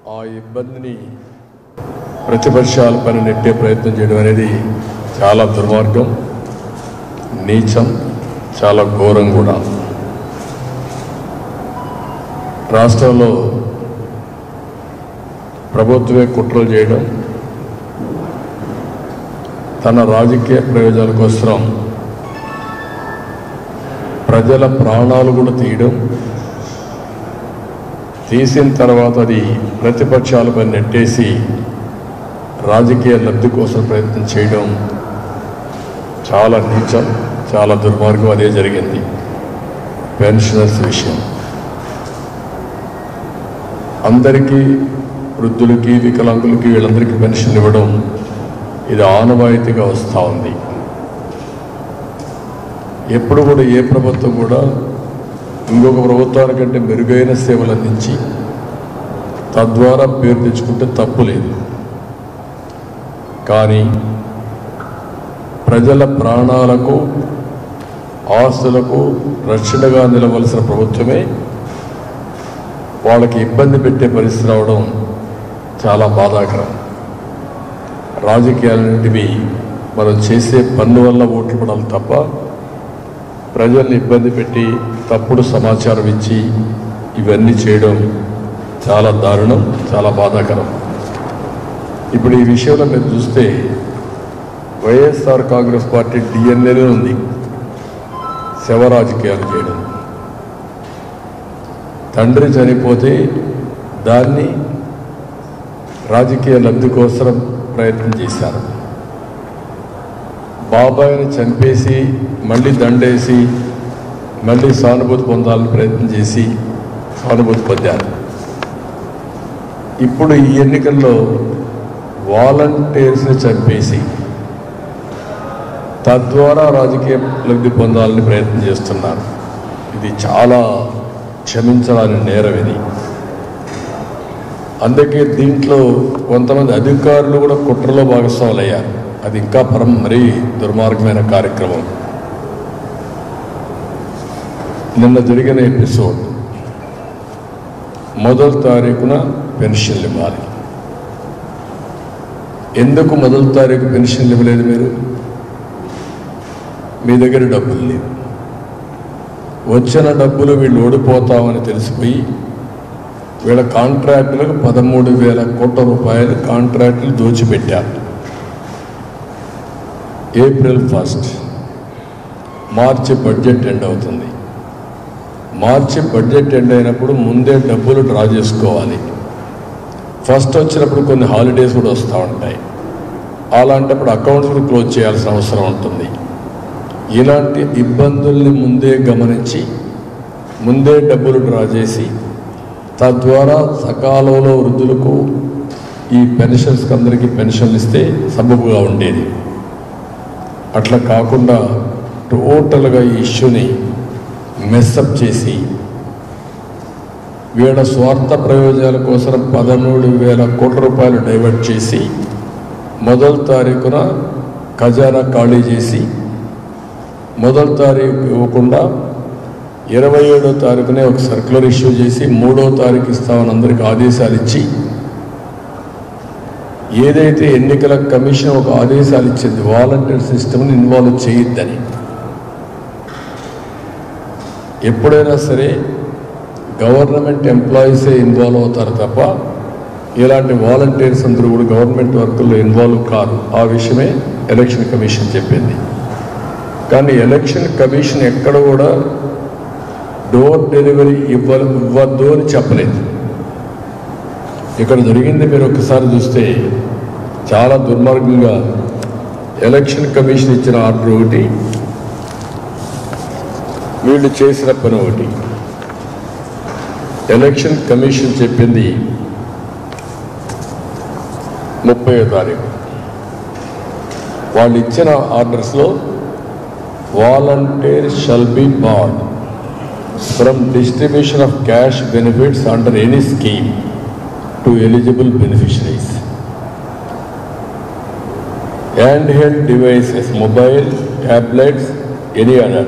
ఆ ఇబ్బందిని ప్రతిపక్షాలపైన నెట్టే ప్రయత్నం చేయడం అనేది చాలా దుర్మార్గం, నీచం, చాలా ఘోరం కూడా. రాష్ట్రంలో ప్రభుత్వమే కుట్రలు చేయడం, తన రాజకీయ ప్రయోజనాల కోసం ప్రజల ప్రాణాలు కూడా తీయడం, తీసిన తర్వాత అది ప్రతిపక్షాలపై నెట్టేసి రాజకీయ లబ్ధి కోసం ప్రయత్నం చేయడం చాలా నీచం, చాలా దుర్మార్గం. అదే జరిగింది పెన్షనర్స్ విషయం. అందరికీ, వృద్ధులకి, వికలాంగులకి, వీళ్ళందరికీ పెన్షన్ ఇవ్వడం ఇది ఆనవాయితీగా వస్తూ ఉంది. ఎప్పుడు కూడా ఏ ప్రభుత్వం కూడా ఇంకొక ప్రభుత్వానికంటే మెరుగైన సేవలు అందించి తద్వారా పేరు తెచ్చుకుంటే తప్పు లేదు. కానీ ప్రజల ప్రాణాలకు, ఆస్తులకు రక్షణగా నిలవలసిన ప్రభుత్వమే వాళ్ళకి ఇబ్బంది పెట్టే పరిస్థితి రావడం చాలా బాధాకరం. రాజకీయాలన్నింటివి మనం చేసే పన్ను వల్ల ఓట్లు పడాలి తప్ప ప్రజల్ని ఇబ్బంది పెట్టి తప్పుడు సమాచారం ఇచ్చి ఇవన్నీ చేయడం చాలా దారుణం, చాలా బాధాకరం. ఇప్పుడు ఈ విషయంలో మీరు చూస్తే వైఎస్ఆర్ కాంగ్రెస్ పార్టీ డిఎన్ఏలో ఉంది శవ రాజకీయాలు చేయడం. తండ్రి చనిపోతే దాన్ని రాజకీయ లబ్ధి కోసం ప్రయత్నం చేశారు. బాబాయిని చంపేసి మళ్ళీ దండేసి మళ్ళీ సానుభూతి పొందాలని ప్రయత్నం చేసి సానుభూతి పొందారు. ఇప్పుడు ఈ ఎన్నికల్లో వాలంటీర్స్ని చంపేసి తద్వారా రాజకీయ లబ్ధి పొందాలని ప్రయత్నం చేస్తున్నారు. ఇది చాలా క్షమించరాని నేరం ఇది. అందుకే దీంట్లో కొంతమంది అధికారులు కూడా కుట్రలో భాగస్వాములయ్యారు. అది ఇంకా మరీ దుర్మార్గమైన కార్యక్రమం. నిన్న జరిగిన ఎపిసోడ్, మొదటి తారీఖున పెన్షన్లు ఇవ్వాలి. ఎందుకు మొదటి తారీఖు పెన్షన్లు ఇవ్వలేదు? మీరు మీ దగ్గర డబ్బులు లేవు. వచ్చిన డబ్బులు వీళ్ళు ఓడిపోతామని తెలిసిపోయి వీళ్ళ కాంట్రాక్టులకు 13,000 కోట్ల రూపాయలు కాంట్రాక్టులు దోచిపెట్టారు. ఏప్రిల్ 1 మార్చి బడ్జెట్ ఎండ్ అవుతుంది. మార్చి బడ్జెట్ ఎండ్ అయినప్పుడు ముందే డబ్బులు డ్రా చేసుకోవాలి. ఫస్ట్ వచ్చినప్పుడు కొన్ని హాలిడేస్ కూడా వస్తూ ఉంటాయి. అలాంటప్పుడు అకౌంట్స్ కూడా క్లోజ్ చేయాల్సిన అవసరం ఉంటుంది. ఇలాంటి ఇబ్బందుల్ని ముందే గమనించి ముందే డబ్బులు డ్రా చేసి తద్వారా సకాలంలో వృద్ధులకు, ఈ పెన్షన్స్కి అందరికీ పెన్షన్లు ఇస్తే సబబుగా ఉండేది. అట్లా కాకుండా టోటల్గా ఈ ఇష్యూని మెస్అప్ చేసి వీళ్ళ స్వార్థ ప్రయోజనాల కోసం 13,000 కోట్ల రూపాయలు డైవర్ట్ చేసి మొదటి తారీఖున ఖజానా ఖాళీ చేసి మొదటి తారీఖు ఇవ్వకుండా 27వ తారీఖునే ఒక సర్క్యులర్ ఇష్యూ చేసి 3వ తారీఖు ఇస్తామని అందరికీ ఆదేశాలు ఇచ్చి, ఏదైతే ఎన్నికల కమిషన్ ఒక ఆదేశాలు ఇచ్చింది వాలంటీర్ సిస్టమ్ని ఇన్వాల్వ్ చేయొద్దని. ఎప్పుడైనా సరే గవర్నమెంట్ ఎంప్లాయీసే ఇన్వాల్వ్ అవుతారు తప్ప ఇలాంటి వాలంటీర్స్ అందరూ కూడా గవర్నమెంట్ వర్కుల్లో ఇన్వాల్వ్ కారు. ఆ విషయమే ఎలక్షన్ కమిషన్ చెప్పింది. కానీ ఎలక్షన్ కమిషన్ ఎక్కడ కూడా డోర్ డెలివరీ ఇవ్వద్దు అని చెప్పలేదు. ఇక్కడ జరిగింది మీరు ఒకసారి చూస్తే చాలా దుర్మార్గంగా ఎలక్షన్ కమిషన్ ఇచ్చిన ఆర్డర్ ఒకటి, వీళ్ళు చేసిన పని ఒకటి. ఎలక్షన్ కమిషన్ చెప్పింది 30వ తారీఖు. వాళ్ళు ఇచ్చిన ఆర్డర్స్లో volunteer shall be barred from distribution of cash benefits under any scheme to eligible beneficiaries. Handheld devices, mobile, tablets, any other,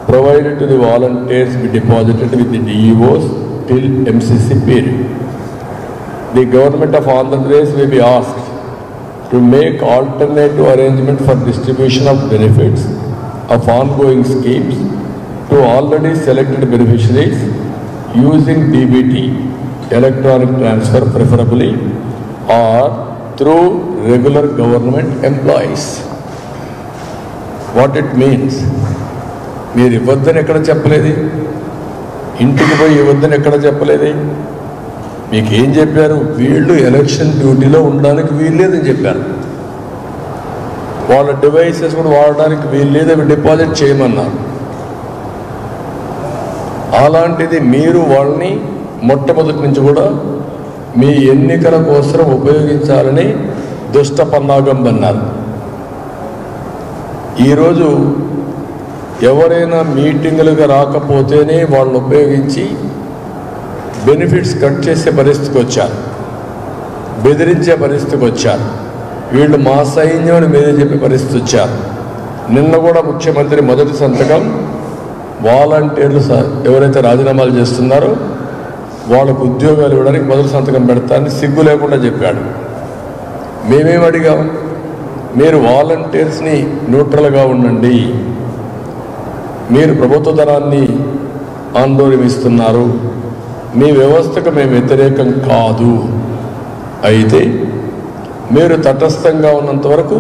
provided to the volunteers be deposited with the DEOs till MCC period. the government of Andhra Pradesh may be asked to make alternative arrangement for distribution of benefits of ongoing schemes to already selected beneficiaries using DBT, electronic transfer preferably, or through regular government employees. What it means? మీరు ఇవ్వద్దని ఎక్కడ చెప్పలేదు, ఇంటికి పోయి ఇవ్వద్దని ఎక్కడ చెప్పలేదు. మీకు ఏం చెప్పారు? వీళ్ళు ఎలక్షన్ డ్యూటీలో ఉండడానికి వీల్లేదని చెప్పారు. వాళ్ళ డివైసెస్ కూడా వాడడానికి వీల్లేదు, అవి డిపాజిట్ చేయమన్నారు. అలాంటిది మీరు వాళ్ళని మొట్టమొదటి నుంచి కూడా మీ ఎన్నికల కోసం ఉపయోగించాలని దుష్ట పన్నాగం అన్నారు. ఈరోజు ఎవరైనా మీటింగులుగా రాకపోతేనే వాళ్ళు ఉపయోగించి బెనిఫిట్స్ కట్ చేసే పరిస్థితికి వచ్చారు, బెదిరించే పరిస్థితికి వచ్చారు. వీళ్ళు మా సైన్యం అని మీరే చెప్పే పరిస్థితి వచ్చారు. నిన్న కూడా ముఖ్యమంత్రి మొదటి సంతకం వాలంటీర్లు ఎవరైతే రాజీనామాలు చేస్తున్నారో వాళ్ళకు ఉద్యోగాలు ఇవ్వడానికి మొదటి సంతకం పెడతానని సిగ్గు లేకుండా చెప్పాడు. మేమేం అడిగాం? మీరు వాలంటీర్స్ని న్యూట్రల్గా ఉండండి, మీరు ప్రభుత్వ ధనాన్ని ఆందోళనిస్తున్నారు, మీ వ్యవస్థకు మేము వ్యతిరేకం కాదు, అయితే మీరు తటస్థంగా ఉన్నంత వరకు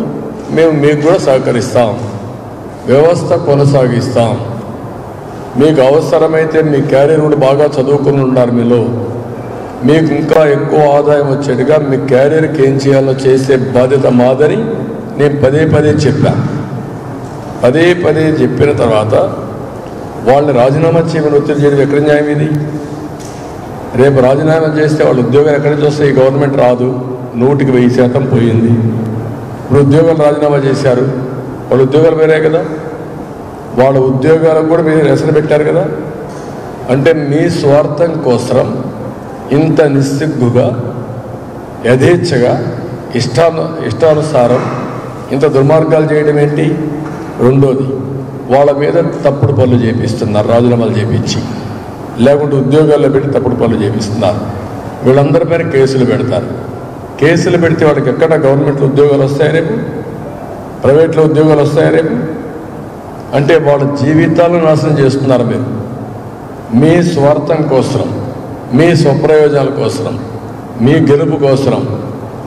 మేము మీకు కూడా సహకరిస్తాం, వ్యవస్థ కొనసాగిస్తాం. మీకు అవసరమైతే మీ క్యారియర్ కూడా బాగా చదువుకుని ఉన్నారు, మీలో మీకు ఇంకా ఎక్కువ ఆదాయం వచ్చేట్టుగా మీ క్యారియర్కి ఏం చేయాలో చేసే బాధ్యత మాదని నేను పదే పదే చెప్పాను. పదే పదే చెప్పిన తర్వాత వాళ్ళని రాజీనామా చేయమని ఒత్తిడి చేయడం ఎక్కడ న్యాయం? ఇది రేపు రాజీనామా చేస్తే వాళ్ళ ఉద్యోగాలు ఎక్కడి నుంచి వస్తాయి? గవర్నమెంట్ రాదు, 100% పోయింది. ఇప్పుడు ఉద్యోగాలు రాజీనామా చేశారు, వాళ్ళ ఉద్యోగాలు వేరే కదా, వాళ్ళ ఉద్యోగాలకు కూడా మీరు రెసలు పెట్టారు కదా. అంటే మీ స్వార్థం కోసం ఇంత నిస్సిగ్గుగా యథేచ్ఛగా ఇష్టానుసారం ఇంత దుర్మార్గాలు చేయడం ఏంటి? రెండోది, వాళ్ళ మీద తప్పుడు పనులు చేపిస్తున్నారు, రాజీనామాలు చేపించి, లేకుంటే ఉద్యోగాల్లో పెట్టి తప్పుడు పనులు చేపిస్తున్నారు. వీళ్ళందరి పైన కేసులు పెడతారు. కేసులు పెడితే వాళ్ళకి ఎక్కడ గవర్నమెంట్లో ఉద్యోగాలు వస్తాయి రేపు? ప్రైవేట్లో ఉద్యోగాలు వస్తాయి రేపు? అంటే వాళ్ళ జీవితాలను నాశనం చేస్తున్నారు మీరు. మీ స్వార్థం కోసం, మీ స్వప్రయోజనాల కోసం, మీ గెలుపు కోసం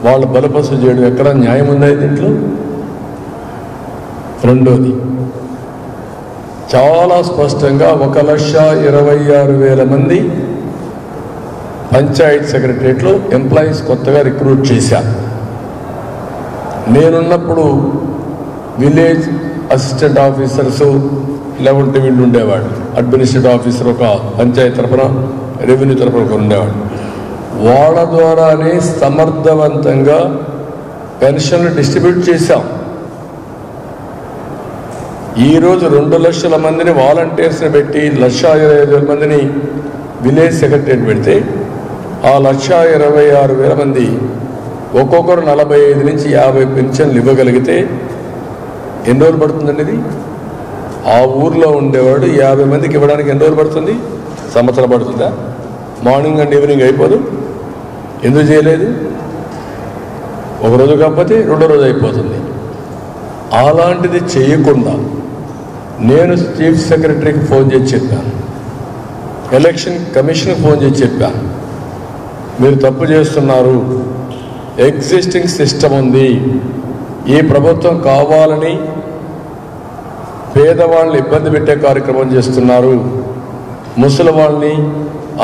వాళ్ళు బలపసు చేయడం ఎక్కడ న్యాయం ఉన్నాయి దీంట్లో? రెండోది, చాలా స్పష్టంగా 1,26,000 మంది పంచాయత్ సెక్రటరియట్లో ఎంప్లాయీస్ కొత్తగా రిక్రూట్ చేశారు. నేనున్నప్పుడు విలేజ్ అసిస్టెంట్ ఆఫీసర్సు లేకుంటే వీళ్ళు ఉండేవాడు, అడ్మినిస్ట్రేటివ్ ఆఫీసర్ ఒక పంచాయతీ తరఫున, రెవెన్యూ తరఫున ఒక ఉండేవాడు. వాళ్ళ ద్వారానే సమర్థవంతంగా పెన్షన్లు డిస్ట్రిబ్యూట్ చేశాం. ఈరోజు 2 లక్షల మందిని వాలంటీర్స్ని పెట్టి 1,25,000 మందిని విలేజ్ సెక్రటరియట్ పెడితే ఆ 1,26,000 మంది ఒక్కొక్కరు 45 నుంచి 50 పెన్షన్లు ఇవ్వగలిగితే ఎన్ని రోజులు పడుతుందండి? ఇది ఆ ఊర్లో ఉండేవాడు 50 మందికి ఇవ్వడానికి ఎన్ని రోజులు పడుతుంది? సంవత్సరం పడుతుందా? మార్నింగ్ అండ్ ఈవినింగ్ అయిపోదు? ఎందుకు చేయలేదు? ఒకరోజు కాకపోతే రెండో రోజు అయిపోతుంది. అలాంటిది చేయకుండా నేను చీఫ్ సెక్రటరీకి ఫోన్ చేసి చెప్పాను, ఎలక్షన్ కమిషన్కి ఫోన్ చేసి చెప్పాను, మీరు తప్పు చేస్తున్నారు, ఎగ్జిస్టింగ్ సిస్టమ్ ఉంది, ఈ ప్రభుత్వం కావాలని పేదవాళ్ళని ఇబ్బంది పెట్టే కార్యక్రమం చేస్తున్నారు, ముసలి వాళ్ళని,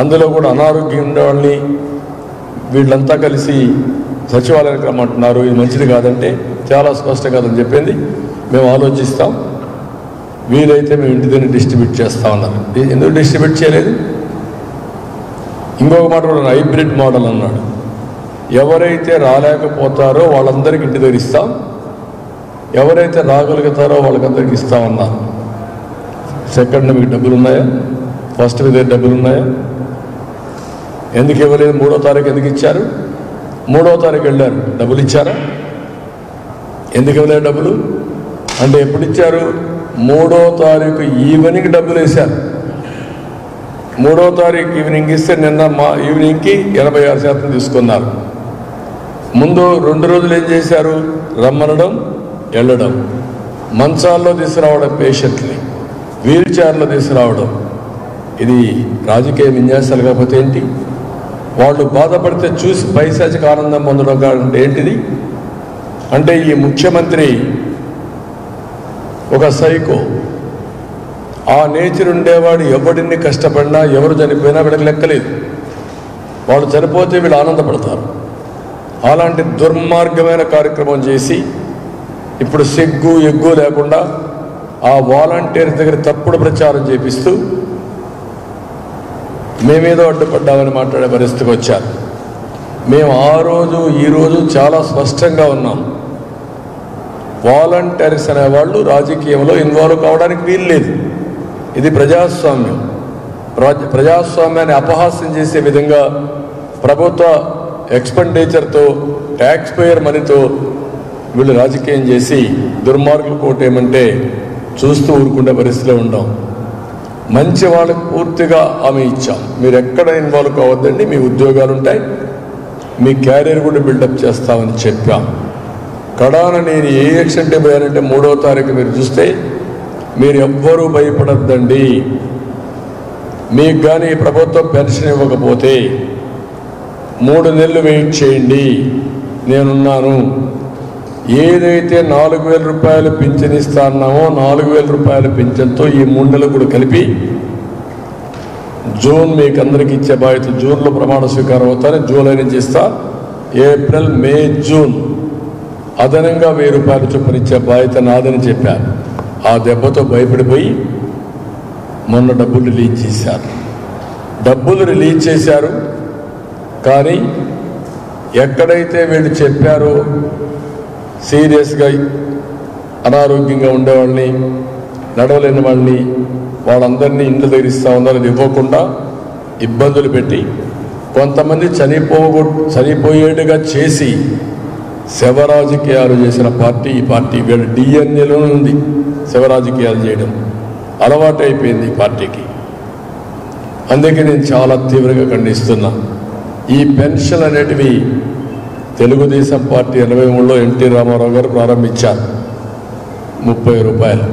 అందులో కూడా అనారోగ్యం ఉండేవాళ్ళని వీళ్ళంతా కలిసి సచివాలయానికి రమ్మంటున్నారు, ఇది మంచిది కాదంటే చాలా స్పష్టం కాదని చెప్పింది. మేము ఆలోచిస్తాం, వీలైతే మేము ఇంటి దగ్గర డిస్ట్రిబ్యూట్ చేస్తా ఉన్నారు. ఎందుకు డిస్ట్రిబ్యూట్ చేయలేదు? ఇంకొక మాట కూడా హైబ్రిడ్ మోడల్ అన్నాడు. ఎవరైతే రాలేకపోతారో వాళ్ళందరికీ ఇంటి దగ్గర ఇస్తాం, ఎవరైతే రాగలుగుతారో వాళ్ళకందరికి ఇస్తామన్నారు. సెకండ్ మీకు డబ్బులు ఉన్నాయా? ఫస్ట్ మీ దగ్గర డబ్బులు ఉన్నాయా? ఎందుకు ఇవ్వలేదు? 3వ తారీఖు ఎందుకు ఇచ్చారు? 3వ తారీఖు వెళ్ళారు, డబ్బులు ఇచ్చారా? ఎందుకు ఇవ్వలేదు డబ్బులు? అంటే ఎప్పుడు ఇచ్చారు? 3వ తారీఖు ఈవినింగ్ డబ్బులు వేశారు. 3వ తారీఖు ఈవినింగ్ ఇస్తే నిన్న మా ఈవినింగ్కి 86% తీసుకున్నారు. ముందు 2 రోజులు ఏం చేశారు? రమ్మనడం, వెళ్ళడం, మంచాల్లో తీసుకురావడం, పేషెంట్ని వీల్ చైర్లో తీసుకురావడం. ఇది రాజకీయ విన్యాసాలు కాకపోతే ఏంటి? వాళ్ళు బాధపడితే చూసి పైశాచిక ఆనందం పొందడం కాదంటే ఏంటిది? అంటే ఈ ముఖ్యమంత్రి ఒక సైకో. ఆ నేచర్ ఉండేవాడు ఎవడిని కష్టపడినా, ఎవరు చనిపోయినా వీళ్ళకి లెక్కలేదు. వాళ్ళు చనిపోతే వీళ్ళు ఆనందపడతారు. అలాంటి దుర్మార్గమైన కార్యక్రమం చేసి ఇప్పుడు సిగ్గు ఎగ్గు లేకుండా ఆ వాలంటీర్స్ దగ్గర తప్పుడు ప్రచారం చేపిస్తూ మేమేదో అడ్డుపడ్డామని మాట్లాడే పరిస్థితికి వచ్చారు. మేము ఆ రోజు ఈరోజు చాలా స్పష్టంగా ఉన్నాం. వాలంటీర్స్ అనేవాళ్ళు రాజకీయంలో ఇన్వాల్వ్ కావడానికి వీలు లేదు. ఇది ప్రజాస్వామ్యం. ప్రజాస్వామ్యాన్ని అపహాస్యం చేసే విధంగా ప్రభుత్వ ఎక్స్పెండిచర్తో, ట్యాక్స్ పేయర్ మనీతో వీళ్ళు రాజకీయం చేసి దుర్మార్గులు కోటేయమంటే చూస్తూ ఊరుకునే పరిస్థితిలో ఉండం. మంచి వాళ్ళకి పూర్తిగా హామీ ఇచ్చాం. మీరు ఎక్కడ ఇన్వాల్వ్ కావద్దండి, మీ ఉద్యోగాలు ఉంటాయి, మీ క్యారియర్ కూడా బిల్డప్ చేస్తామని చెప్పాం. కడాన నేను ఏ యాక్సిడెంట్ పోయానంటే 3వ తారీఖు మీరు చూస్తే మీరు ఎవ్వరూ భయపడద్దండి. మీకు కానీ ప్రభుత్వం పెన్షన్ ఇవ్వకపోతే 3 నెలలు వెయిట్ చేయండి, నేనున్నాను. ఏదైతే 4,000 రూపాయలు పింఛన్ ఇస్తా అన్నామో 4,000 రూపాయల పింఛన్తో ఈ 3 నెలలు కూడా కలిపి జూన్ మీకు అందరికి ఇచ్చే బాధ్యత. జూన్లో ప్రమాణ స్వీకారం అవుతాను, జూలై నుంచి ఇస్తా. ఏప్రిల్, మే, జూన్ అదనంగా 1,000 రూపాయలు చొప్పున ఇచ్చే బాధ్యత నాదని చెప్పారు. ఆ దెబ్బతో భయపడిపోయి మొన్న డబ్బులు రిలీజ్ చేశారు. డబ్బులు రిలీజ్ చేశారు, కానీ ఎక్కడైతే వీళ్ళు చెప్పారో సీరియస్గా అనారోగ్యంగా ఉండేవాళ్ళని, నడవలేని వాళ్ళని, వాళ్ళందరినీ ఇండ్ల దగ్గర ఇస్తా ఉన్నారు. అది ఇవ్వకుండా ఇబ్బందులు పెట్టి కొంతమంది చనిపోయేట్టుగా చేసి శవ రాజకీయాలు చేసిన పార్టీ ఈ పార్టీ. వీళ్ళ డిఎన్ఏలోనే ఉంది శవ రాజకీయాలు చేయడం, అలవాటు అయిపోయింది ఈ పార్టీకి. అందుకే నేను చాలా తీవ్రంగా ఖండిస్తున్నా. ఈ పెన్షన్ అనేటివి తెలుగుదేశం పార్టీ 83లో ఎన్టీ రామారావు గారు ప్రారంభించారు, 30 రూపాయలు.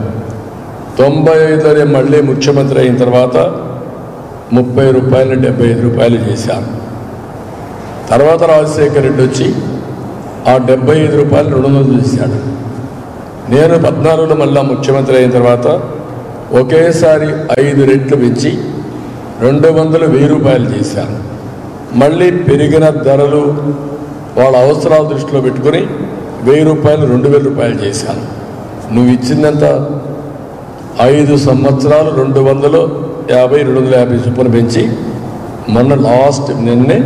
95లోనే మళ్ళీ ముఖ్యమంత్రి అయిన తర్వాత 30 రూపాయలు 75 రూపాయలు చేశారు. తర్వాత రాజశేఖర రెడ్డి వచ్చి ఆ 75 రూపాయలు 200 చేశాడు. నేను 14లో మళ్ళా ముఖ్యమంత్రి అయిన తర్వాత ఒకేసారి 5 రెట్లు పెంచి 200, 1000 రూపాయలు చేశాను. మళ్ళీ పెరిగిన ధరలు వాళ్ళ అవసరాలు దృష్టిలో పెట్టుకుని 1000 రూపాయలు 2000 రూపాయలు చేశాను. నువ్వు ఇచ్చిందంత 5 సంవత్సరాలు 250, 250 చొప్పున పెంచి మొన్న లాస్ట్ నిన్నే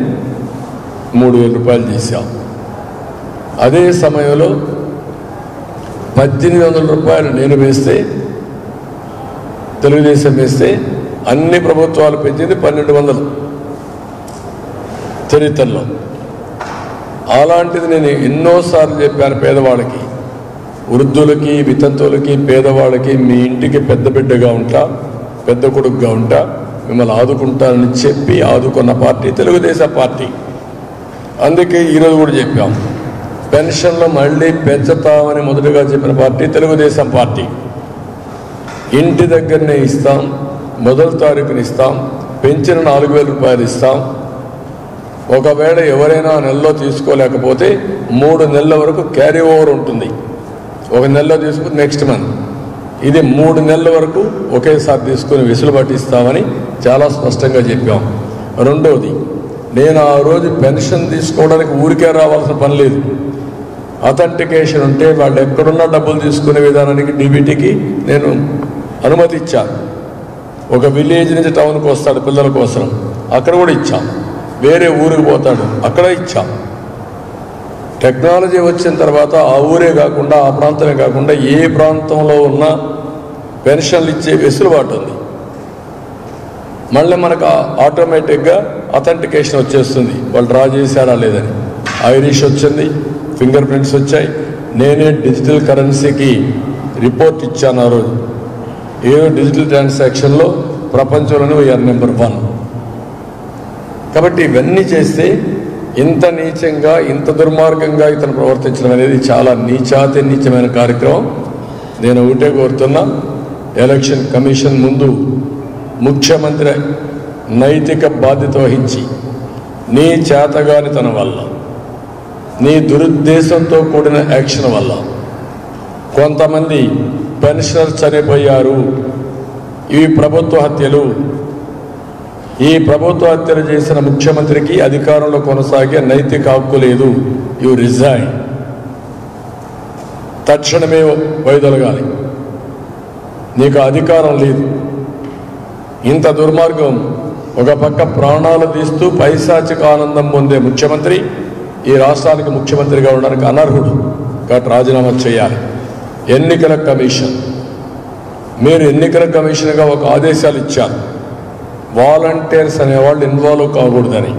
3000 రూపాయలు చేశావు. అదే సమయంలో 1800 రూపాయలు నేను వేస్తే, తెలుగుదేశం వేస్తే అన్ని ప్రభుత్వాలు పెంచింది 1200 చరిత్రలో. అలాంటిది నేను ఎన్నోసార్లు చెప్పాను పేదవాళ్ళకి, వృద్ధులకి, వితంతువులకి, పేదవాళ్ళకి మీ ఇంటికి పెద్ద బిడ్డగా ఉంటా, పెద్ద కొడుకుగా ఉంటా, మిమ్మల్ని ఆదుకుంటానని చెప్పి ఆదుకున్న పార్టీ తెలుగుదేశం పార్టీ. అందుకే ఈరోజు కూడా చెప్పాం, పెన్షన్లు మళ్ళీ పెంచుతామని మొదటగా చెప్పిన పార్టీ తెలుగుదేశం పార్టీ. ఇంటి దగ్గరనే ఇస్తాం, మొదటి తారీఖుని ఇస్తాం, పెంచిన 4000 రూపాయలు ఇస్తాం. ఒకవేళ ఎవరైనా నెలలో తీసుకోలేకపోతే 3 నెలల వరకు క్యారీ ఓవర్ ఉంటుంది. ఒక నెలలో తీసుకుని నెక్స్ట్ మంత్, ఇది 3 నెలల వరకు ఒకేసారి తీసుకుని వెసులుబాటు ఇస్తామని చాలా స్పష్టంగా చెప్పాం. రెండవది, నేను ఆ రోజు పెన్షన్ తీసుకోవడానికి ఊరికే రావాల్సిన పని లేదు. అథెంటికేషన్ ఉంటే వాళ్ళు ఎక్కడున్నా డబ్బులు తీసుకునే విధానానికి డీబీటీకి నేను అనుమతి ఇచ్చాను. ఒక విలేజ్ నుంచి టౌన్కి వస్తాడు పిల్లల కోసం, అక్కడ కూడా ఇచ్చాం. వేరే ఊరికి పోతాడు, అక్కడ ఇచ్చాం. టెక్నాలజీ వచ్చిన తర్వాత ఆ ఊరే కాకుండా, ఆ ప్రాంతమే కాకుండా ఏ ప్రాంతంలో ఉన్నా పెన్షన్లు ఇచ్చే వెసులుబాటు ఉంది. మళ్ళీ మనకు ఆటోమేటిక్గా అథెంటికేషన్ వచ్చేస్తుంది, వాళ్ళు డ్రా చేశారా లేదని. ఐరిష్ వచ్చింది, ఫింగర్ ప్రింట్స్ వచ్చాయి. నేనే డిజిటల్ కరెన్సీకి రిపోర్ట్ ఇచ్చాను ఆ రోజు. ఏ డిజిటల్ ట్రాన్సాక్షన్లో ప్రపంచంలోనే వీఆర్ నెంబర్ 1. కాబట్టి ఇవన్నీ చేస్తే ఇంత నీచంగా ఇంత దుర్మార్గంగా ఇతను ప్రవర్తించడం అనేది చాలా నీచాతి నీచమైన కార్యక్రమం. నేను ఒకటే కోరుతున్నా, ఎలక్షన్ కమిషన్ ముందు ముఖ్యమంత్రి నైతిక బాధ్యత వహించి నీ చేతగానితనం వల్ల, నీ దురుద్దేశంతో కూడిన యాక్షన్ వల్ల కొంతమంది పెన్షనర్ చనిపోయారు. ఇవి ప్రభుత్వ హత్యలు. ఈ ప్రభుత్వ హత్యలు చేసిన ముఖ్యమంత్రికి అధికారంలో కొనసాగే నైతిక హక్కు లేదు. You resign. తక్షణమే వైదొలగాలి. నీకు అధికారం లేదు. ఇంత దుర్మార్గం, ఒక పక్క ప్రాణాలు తీస్తూ పైశాచిక ఆనందం పొందే ముఖ్యమంత్రి ఈ రాష్ట్రానికి ముఖ్యమంత్రిగా ఉండడానికి అనర్హుడు. కాబట్టి రాజీనామా చేయాలి. ఎన్నికల కమిషన్, మీరు ఎన్నికల కమిషన్గా ఒక ఆదేశాలు ఇచ్చారు, వాలంటీర్స్ అనేవాళ్ళు ఇన్వాల్వ్ కాకూడదని.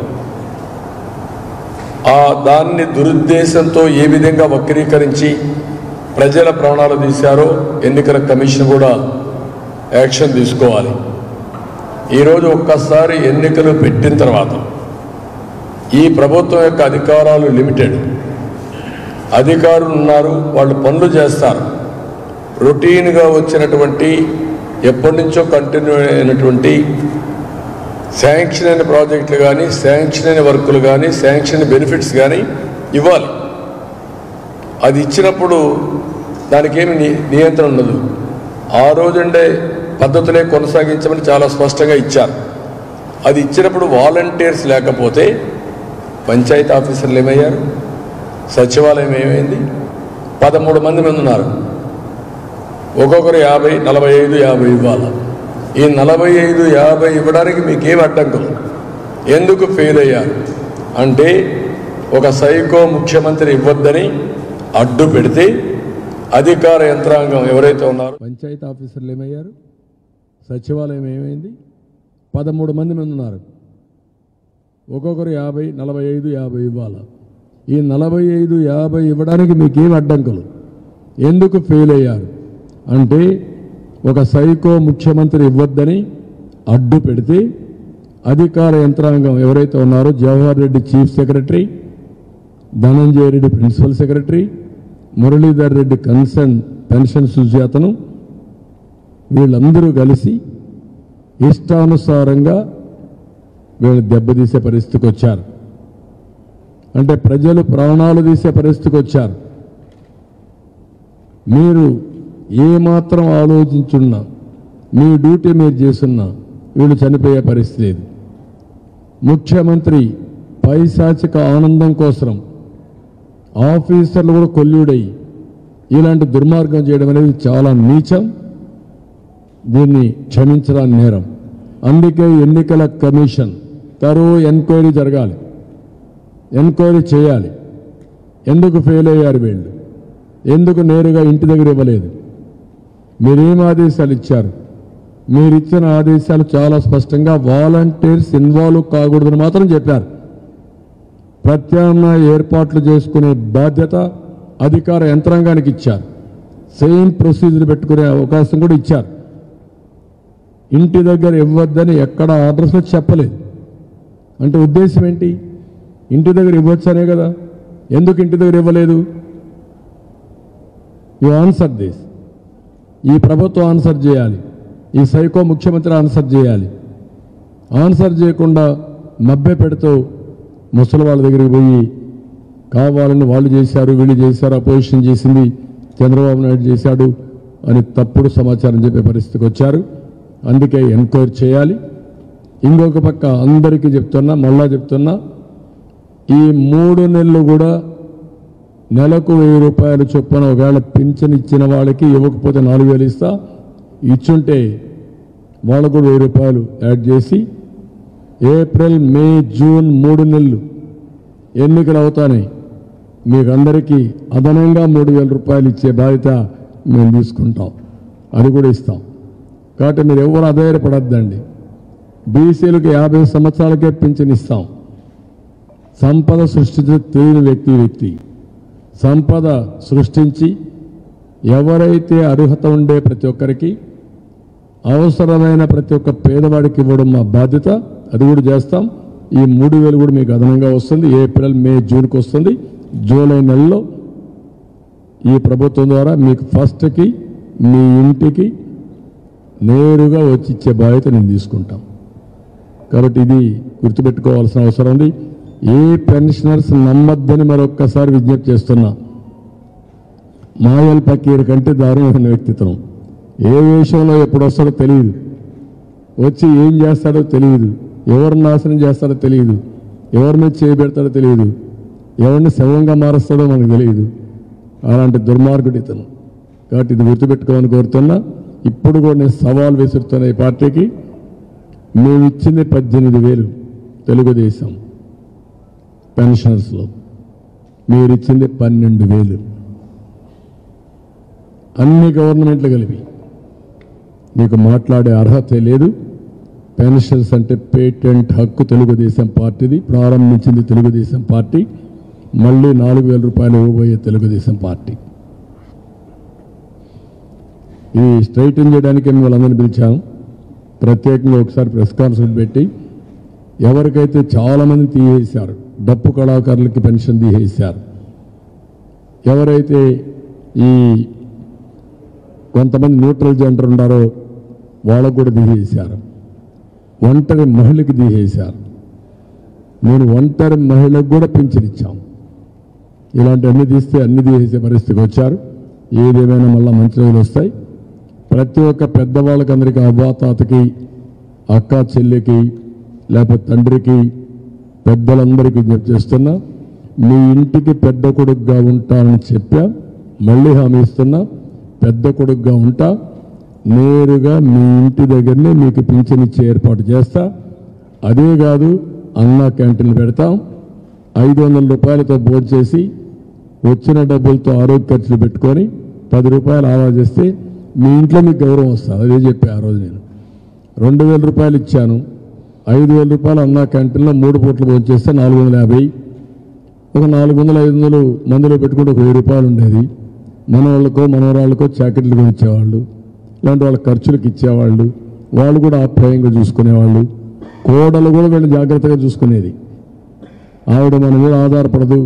దాన్ని దురుద్దేశంతో ఏ విధంగా వక్రీకరించి ప్రజల ప్రాణాలు తీశారో ఎన్నికల కమిషన్ కూడా యాక్షన్ తీసుకోవాలి. ఈరోజు ఒక్కసారి ఎన్నికలు పెట్టిన తర్వాత ఈ ప్రభుత్వం యొక్క అధికారాలు లిమిటెడ్. అధికారులు ఉన్నారు, వాళ్ళు పనులు చేస్తారు. రొటీన్గా వచ్చినటువంటి ఎప్పటి నుంచో కంటిన్యూ అయినటువంటి శాంక్షన్ అయిన ప్రాజెక్టులు కానీ, శాంక్షన్ అయిన వర్కులు కానీ, శాంక్షన్ బెనిఫిట్స్ కానీ ఇవ్వాలి. అది ఇచ్చినప్పుడు దానికి ఏమి నియంత్రణ ఉండదు. ఆ రోజుండే పద్ధతులే కొనసాగించమని చాలా స్పష్టంగా ఇచ్చారు. అది ఇచ్చినప్పుడు వాలంటీర్స్ లేకపోతే పంచాయతీ ఆఫీసర్లు ఏమయ్యారు, సచివాలయం ఏమైంది? 13 మంది ఉన్నారు. ఒక్కొక్కరు 50, 45, 50 ఇవ్వాలి. ఈ 45, 50 ఇవ్వడానికి మీకేం అడ్డంకులు? ఎందుకు ఫెయిల్ అయ్యారు అంటే ఒక సైకో ముఖ్యమంత్రి ఇవ్వద్దని అడ్డు పెడితే అధికార యంత్రాంగం ఎవరైతే ఉన్నారో పంచాయతీ ఆఫీసర్లు ఏమయ్యారు, సచివాలయం ఏమైంది? 13 మంది ఉన్నారు. ఒక్కొక్కరు 50, 45, 50 ఇవ్వాలి. ఈ 45, 50 ఇవ్వడానికి మీకేం అడ్డంకులు? ఎందుకు ఫెయిల్ అయ్యారు అంటే ఒక సైకో ముఖ్యమంత్రి ఇవ్వద్దని అడ్డు పెడితే అధికార యంత్రాంగం ఎవరైతే ఉన్నారో Jawahar Reddy chief secretary, Dhananjaya Reddy principal secretary, Muralidhar Reddy concern pension సుజాతను, వీళ్ళందరూ కలిసి ఇష్టానుసారంగా వీళ్ళు దెబ్బతీసే పరిస్థితికి వచ్చారు. అంటే ప్రజలు ప్రాణాలు తీసే పరిస్థితికి వచ్చారు. మీరు ఏమాత్రం ఆలోచించున్నా, మీ డ్యూటీ మీరు చేస్తున్నా వీళ్ళు చనిపోయే పరిస్థితి లేదు. ముఖ్యమంత్రి పైశాచిక ఆనందం కోసం ఆఫీసర్లు కూడా కొల్లుడై ఇలాంటి దుర్మార్గం చేయడం అనేది చాలా నీచం. దీన్ని క్షమించడానికి నేరం. అందుకే ఎన్నికల కమిషన్ తరువు ఎంక్వైరీ జరగాలి, ఎంక్వైరీ చేయాలి. ఎందుకు ఫెయిల్ అయ్యారు వీళ్ళు? ఎందుకు నేరుగా ఇంటి దగ్గర ఇవ్వలేదు? మీరేం ఆదేశాలు ఇచ్చారు? మీరిచ్చిన ఆదేశాలు చాలా స్పష్టంగా వాలంటీర్స్ ఇన్వాల్వ్ కాకూడదని మాత్రం చెప్పారు. ప్రత్యామ్నాయ ఏర్పాట్లు చేసుకునే బాధ్యత అధికార యంత్రాంగానికి ఇచ్చారు. సేమ్ ప్రొసీజర్ పెట్టుకునే అవకాశం కూడా ఇచ్చారు. ఇంటి దగ్గర ఇవ్వద్దని ఎక్కడ ఆర్డర్స్లో చెప్పలేదు. అంటే ఉద్దేశం ఏంటి? ఇంటి దగ్గర ఇవ్వచ్చనే కదా. ఎందుకు ఇంటి దగ్గర ఇవ్వలేదు? You answer this. ఈ ప్రభుత్వం ఆన్సర్ చేయాలి, ఈ సైకో ముఖ్యమంత్రి ఆన్సర్ చేయాలి. ఆన్సర్ చేయకుండా మభ్య పెడుతూ ముసలి వాళ్ళ దగ్గరికి పోయి కావాలని వాళ్ళు చేశారు, వీళ్ళు చేశారు, అపోజిషన్ చేసింది, చంద్రబాబు నాయుడు చేశాడు అని తప్పుడు సమాచారం చెప్పే పరిస్థితికి వచ్చారు. అందుకే ఎంక్వైరీ చేయాలి. ఇంకొక పక్క అందరికీ చెప్తున్నా, మళ్ళా చెప్తున్నా, ఈ 3 నెలలు కూడా నెలకు 1000 రూపాయలు చొప్పున ఒకవేళ పింఛన్ ఇచ్చిన వాళ్ళకి ఇవ్వకపోతే 4000 ఇస్తా, ఇచ్చుంటే వాళ్ళకు కూడా 1000 రూపాయలు యాడ్ చేసి ఏప్రిల్, మే, జూన్ 3 నెలలు ఎన్నికలు అవుతానే మీకు అందరికీ అదనంగా 3000 రూపాయలు ఇచ్చే బాధ్యత మేము తీసుకుంటాం. అది కూడా ఇస్తాం. కాబట్టి మీరు ఎవరు ఆధారపడద్దండి. బీసీలకు 50 సంవత్సరాలకే పింఛన్ ఇస్తాం. సంపద సృష్టించే తెలియని వ్యక్తి సంపద సృష్టించి ఎవరైతే అర్హత ఉండే ప్రతి ఒక్కరికి అవసరమైన ప్రతి ఒక్క పేదవాడికి ఇవ్వడం మా బాధ్యత. అది కూడా చేస్తాం. ఈ 3,000 కూడా మీకు అదనంగా వస్తుంది. ఏప్రిల్, మే, జూన్కి వస్తుంది. జూలై నెలలో ఈ ప్రభుత్వం ద్వారా మీకు ఫస్ట్కి మీ ఇంటికి నేరుగా వచ్చి ఇచ్చే బాధ్యత నేను తీసుకుంటాం. కాబట్టి ఇది గుర్తుపెట్టుకోవాల్సిన అవసరం ఉంది. ఏ పెన్షనర్స్ నమ్మద్దని మరొక్కసారి విజ్ఞప్తి చేస్తున్నా. మాయల్ పకీర్ కంటే దారుణమైన వ్యక్తిత్వం. ఏ విషయంలో ఎప్పుడు వస్తాడో తెలియదు, వచ్చి ఏం చేస్తాడో తెలియదు, ఎవరిని నాశనం చేస్తాడో తెలియదు, ఎవరి మీద చేయబెడతాడో తెలియదు, ఎవరిని శవంగా మారుస్తాడో మనకు తెలియదు. అలాంటి దుర్మార్గుడు ఇతను. కాబట్టి ఇది గుర్తుపెట్టుకోమని కోరుతున్నా. ఇప్పుడు కూడా నేను సవాల్ విసురుతున్న ఈ పార్టీకి, మేము ఇచ్చింది 18,000 తెలుగుదేశం పెన్షనర్స్లో, మీరిచ్చింది 12,000. అన్ని గవర్నమెంట్లు కలిపి మీకు మాట్లాడే అర్హత లేదు. పెన్షన్స్ అంటే పేటెంట్ హక్కు తెలుగుదేశం పార్టీది. ప్రారంభించింది తెలుగుదేశం పార్టీ. మళ్ళీ 4,000 రూపాయలు ఇవ్వబోయే తెలుగుదేశం పార్టీ. ఇది స్ట్రైటన్ చేయడానికి మిమ్మల్ని అందరినీ పిలిచాము. ప్రత్యేకంగా ఒకసారి ప్రెస్ కాన్ఫరెన్స్ పెట్టి ఎవరికైతే చాలామంది తీసేశారు, డప్పు కళాకారులకి పెన్షన్ తీసేశారు, ఎవరైతే ఈ కొంతమంది న్యూట్రల్ జెండర్ ఉన్నారో వాళ్ళకు కూడా తీసేశారు, ఒంటరి మహిళకి తీసేశారు. నేను ఒంటరి మహిళకు కూడా పింఛన్ ఇచ్చాం. ఇలాంటి అన్ని తీస్తే అన్ని తీసేసే పరిస్థితికి వచ్చారు. ఏదేమైనా మళ్ళీ మంచి రోజులు వస్తాయి. ప్రతి ఒక్క పెద్దవాళ్ళకి అందరికీ అవ్వాతాతకి, అక్క చెల్లికి, లేకపోతే తండ్రికి, పెద్దలందరికీ విజ్ఞప్తి చేస్తున్నా. మీ ఇంటికి పెద్ద కొడుకుగా ఉంటానని చెప్పా, మళ్ళీ హామీ ఇస్తున్నా. పెద్ద కొడుకుగా ఉంటా, నేరుగా మీ ఇంటి దగ్గరనే మీకు పింఛన్ ఇచ్చే ఏర్పాటు చేస్తా. అదే కాదు, అన్నా క్యాంటీన్లు పెడతాం. 500 రూపాయలతో భోజనం చేసి వచ్చిన డబ్బులతో ఆరోగ్య ఖర్చులు పెట్టుకొని 10 రూపాయలు ఆదా చేస్తే మీ ఇంట్లో మీకు గౌరవం వస్తుంది. అదే చెప్పా ఆ రోజు. నేను 2,000 రూపాయలు ఇచ్చాను. 5,000 రూపాయలు అన్నా క్యాంటీన్లో 3 పూటలు భోజనం చేస్తే 450. ఒక 400-500 మందులో పెట్టుకుంటే ఒక 1000 రూపాయలు ఉండేది. మనవాళ్ళకో మనవరాళ్ళకో జాకెట్లు కొనిచ్చేవాళ్ళు, ఇలాంటి వాళ్ళ ఖర్చులకు ఇచ్చేవాళ్ళు. వాళ్ళు కూడా ఆప్యాయంగా చూసుకునేవాళ్ళు. కోడలు కూడా వీళ్ళు జాగ్రత్తగా చూసుకునేది. ఆవిడ మన మీద ఆధారపడదు,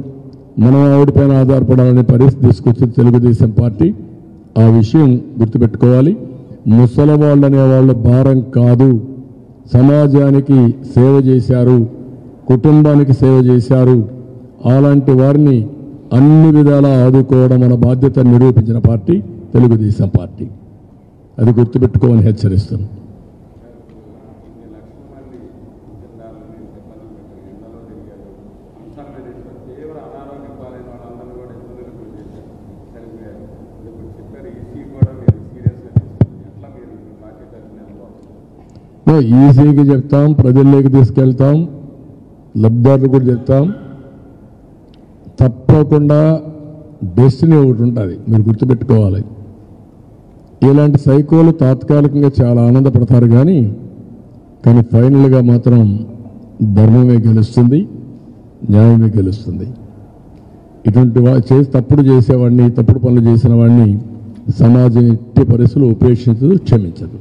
మనం ఆవిడపైన ఆధారపడాలనే పరిస్థితి తీసుకొచ్చింది తెలుగుదేశం పార్టీ. ఆ విషయం గుర్తుపెట్టుకోవాలి. ముసలి వాళ్ళు అనేవాళ్ళు భారం కాదు. సమాజానికి సేవ చేశారు, కుటుంబానికి సేవ చేశారు. అలాంటి వారిని అన్ని విధాలా ఆదుకోవడం మన బాధ్యత నిరూపించిన పార్టీ తెలుగుదేశం పార్టీ. అది గుర్తుపెట్టుకోమని హెచ్చరిస్తున్నాను. ఈసీకి చెప్తాం, ప్రజల్లోకి తీసుకెళ్తాం, లబ్ధారులు కూడా చెప్తాం. తప్పకుండా డెస్టినీ ఒకటి ఉంటుంది, మీరు గుర్తుపెట్టుకోవాలి. ఇలాంటి సైకోలు తాత్కాలికంగా చాలా ఆనందపడతారు, కానీ ఫైనల్గా మాత్రం ధర్మమే గెలుస్తుంది, న్యాయమే గెలుస్తుంది. ఇటువంటి చేసి తప్పుడు చేసేవాడిని, తప్పుడు పనులు చేసిన వాడిని సమాజం ఎట్టి పరిస్థితులు ఉపేక్షించదు, క్షమించదు.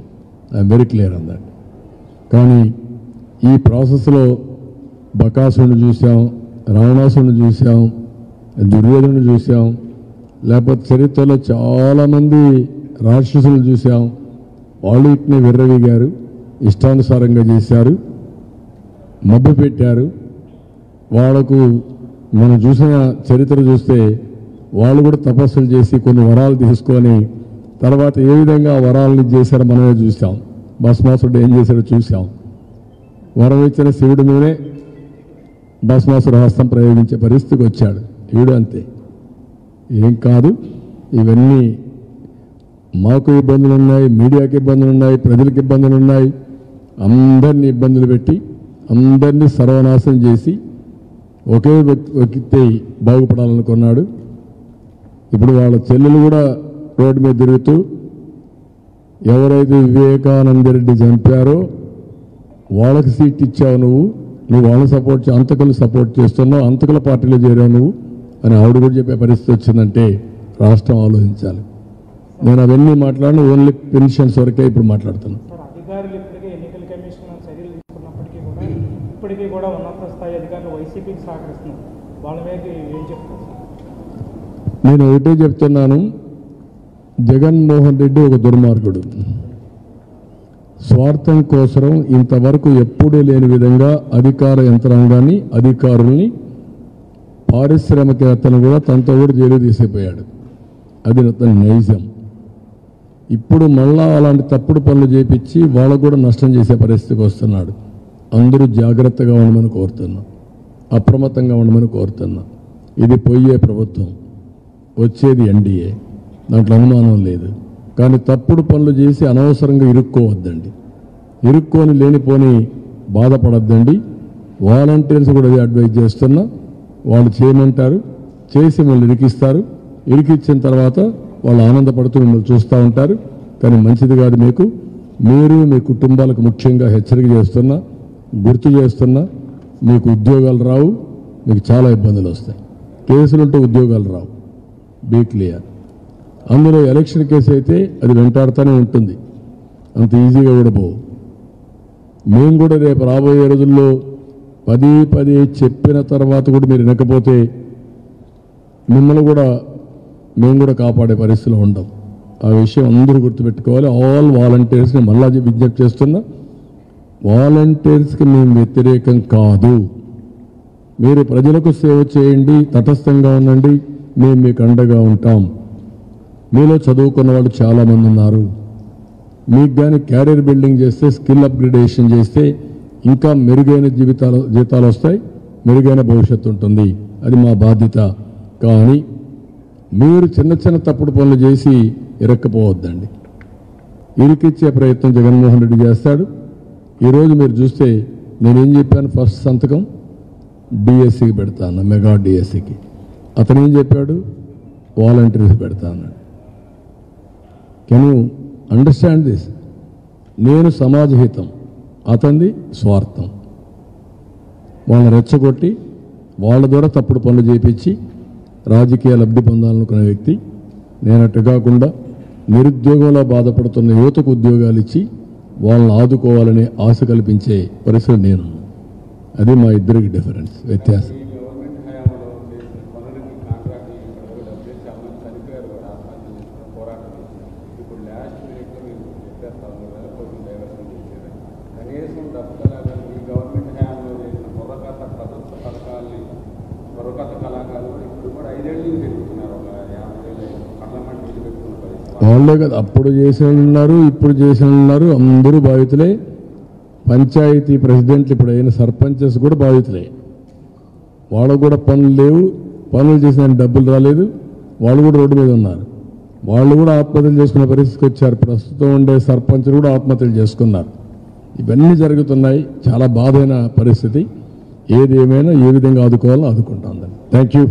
I'm very clear on that. కానీ ఈ ప్రాసెస్లో బకాసుని చూసాం, రావణాసుని చూసాం, దుర్యోధను చూసాం, లేకపోతే చరిత్రలో చాలామంది రాక్షసులు చూసాం. వాళ్ళు ఇట్నే విర్రవీగారు, ఇష్టానుసారంగా చేశారు, మబ్బు పెట్టారు. వాళ్లకు మనం చూసిన చరిత్ర చూస్తే వాళ్ళు కూడా తపస్సులు చేసి కొన్ని వరాలు తీసుకొని తర్వాత ఏ విధంగా వరాలని చేశారో మనమే చూసాం. భస్మాసుడు ఏం చేశాడో చూసాం. వరం ఇచ్చిన శివుడి మీదే భస్మాసుడు హస్తం ప్రయోగించే పరిస్థితికి వచ్చాడు. వీడు అంతే, ఏం కాదు. ఇవన్నీ మాకు ఇబ్బందులు ఉన్నాయి, మీడియాకి ఇబ్బందులు ఉన్నాయి, ప్రజలకు ఇబ్బందులు ఉన్నాయి. అందరినీ ఇబ్బందులు పెట్టి అందరినీ సర్వనాశనం చేసి ఒకే వ్యక్తి బాగుపడాలనుకున్నాడు. ఇప్పుడు వాళ్ళ చెల్లెలు కూడా రోడ్డు మీద తిరుగుతూ ఎవరైతే వివేకానందరెడ్డి చంపారో వాళ్ళకి సీట్ ఇచ్చావు, నువ్వు వాళ్ళని సపోర్ట్ అంతకులు సపోర్ట్ చేస్తున్నావు, అంతకుల పార్టీలో చేరావు నువ్వు అని ఆవిడ కూడా చెప్పే పరిస్థితి వచ్చిందంటే రాష్ట్రం ఆలోచించాలి. నేను అవన్నీ మాట్లాడిన ఓన్లీ పెన్షన్స్ వరకే ఇప్పుడు మాట్లాడుతున్నాను. అధికారులు ఇప్పటికే ఎన్నికల కమిషన్ చర్యలు తీసుకున్నప్పటికీ కూడా ఇప్పటికీ కూడా నేను ఒకటే చెప్తున్నాను, జగన్మోహన్ రెడ్డి ఒక దుర్మార్గుడు. స్వార్థం కోసం ఇంతవరకు ఎప్పుడూ లేని విధంగా అధికార యంత్రాంగాన్ని, అధికారుల్ని, పారిశ్రామికవేత్తను కూడా తనతో కూడా జైలు తీసిపోయాడు. అది అతని నైజం. ఇప్పుడు మళ్ళా అలాంటి తప్పుడు పనులు చేపించి వాళ్ళకు కూడా నష్టం చేసే పరిస్థితికి వస్తున్నాడు. అందరూ జాగ్రత్తగా ఉండమని కోరుతున్నా, అప్రమత్తంగా ఉండమని కోరుతున్నా. ఇది పోయే ప్రభుత్వం, వచ్చేది ఎన్డీఏ, దాంట్లో అనుమానం లేదు. కానీ తప్పుడు పనులు చేసి అనవసరంగా ఇరుక్కోవద్దండి. ఇరుక్కొని లేనిపోని బాధపడద్దండి. వాలంటీర్స్ కూడా అది అడ్వైజ్ చేస్తున్నా. వాళ్ళు చేయమంటారు, చేసి మిమ్మల్ని ఇరికిస్తారు. ఇరికిచ్చిన తర్వాత వాళ్ళు ఆనందపడుతూ మిమ్మల్ని చూస్తూ ఉంటారు. కానీ మంచిది కాదు. మీరు మీ కుటుంబాలకు ముఖ్యంగా హెచ్చరిక చేస్తున్నా, గుర్తు చేస్తున్నా. మీకు ఉద్యోగాలు రావు, మీకు చాలా ఇబ్బందులు వస్తాయి. కేసులుంటే ఉద్యోగాలు రావు. Be clear. అందులో ఎలక్షన్ కేసు అయితే అది వెంటాడుతూనే ఉంటుంది, అంత ఈజీగా కూడా పోవు. మేము కూడా రేపు రాబోయే రోజుల్లో పదే చెప్పిన తర్వాత కూడా మీరు వినకపోతే మిమ్మల్ని కూడా మేము కూడా కాపాడే పరిస్థితిలో ఉండం. ఆ విషయం అందరూ గుర్తుపెట్టుకోవాలి. ఆల్ వాలంటీర్స్ని మళ్ళా విజ్ఞప్తి చేస్తున్నా, వాలంటీర్స్కి మేము వ్యతిరేకం కాదు. మీరు ప్రజలకు సేవ చేయండి, తటస్థంగా ఉండండి, మేము మీకు అండగా ఉంటాం. మీలో చదువుకున్న వాళ్ళు చాలామంది ఉన్నారు. మీకు కానీ క్యారియర్ బిల్డింగ్ చేస్తే, స్కిల్ అప్గ్రేడేషన్ చేస్తే ఇంకా మెరుగైన జీతాలు వస్తాయి, మెరుగైన భవిష్యత్తు ఉంటుంది. అది మా బాధ్యత. కానీ మీరు చిన్న తప్పుడు పనులు చేసి ఇరక్కపోవద్దండి. ఇరికిచ్చే ప్రయత్నం జగన్మోహన్ రెడ్డి చేస్తాడు. ఈరోజు మీరు చూస్తే నేనేం చెప్పాను, ఫస్ట్ సంతకం డిఎస్సికి పెడతాను, మెగా డిఎస్సికి. అతను ఏం చెప్పాడు, వాలంటీర్స్ పెడతా అన్నాడు. Can you understand this? నేను సమాజహితం, అతనిది స్వార్థం. వాళ్ళని రెచ్చగొట్టి వాళ్ళ ద్వారా తప్పుడు పనులు చేయించి రాజకీయ లబ్ధి పొందాలనుకునే వ్యక్తి. నేనట్టు కాకుండా నిరుద్యోగంలో బాధపడుతున్న యువతకు ఉద్యోగాలు ఇచ్చి వాళ్ళని ఆదుకోవాలనే ఆశ కల్పించే పరిస్థితి నేను. అది మా ఇద్దరికి డిఫరెన్స్, వ్యత్యాసం. వాళ్ళే కదా అప్పుడు చేసిన ఉన్నారు, ఇప్పుడు చేసిన ఉన్నారు. అందరూ బాధితులే. పంచాయతీ ప్రెసిడెంట్లు, ఇప్పుడు అయిన సర్పంచెస్ కూడా బాధితులే. వాళ్ళకు కూడా పనులు లేవు, పనులు చేసిన డబ్బులు రాలేదు, వాళ్ళు కూడా రోడ్డు మీద ఉన్నారు. వాళ్ళు కూడా ఆత్మహత్యలు చేసుకునే పరిస్థితికి వచ్చారు. ప్రస్తుతం ఉండే సర్పంచులు కూడా ఆత్మహత్యలు చేసుకున్నారు. ఇవన్నీ జరుగుతున్నాయి. చాలా బాధైన పరిస్థితి. ఏది ఏమైనా ఏ విధంగా ఆదుకోవాలో ఆదుకుంటాం. Thank you.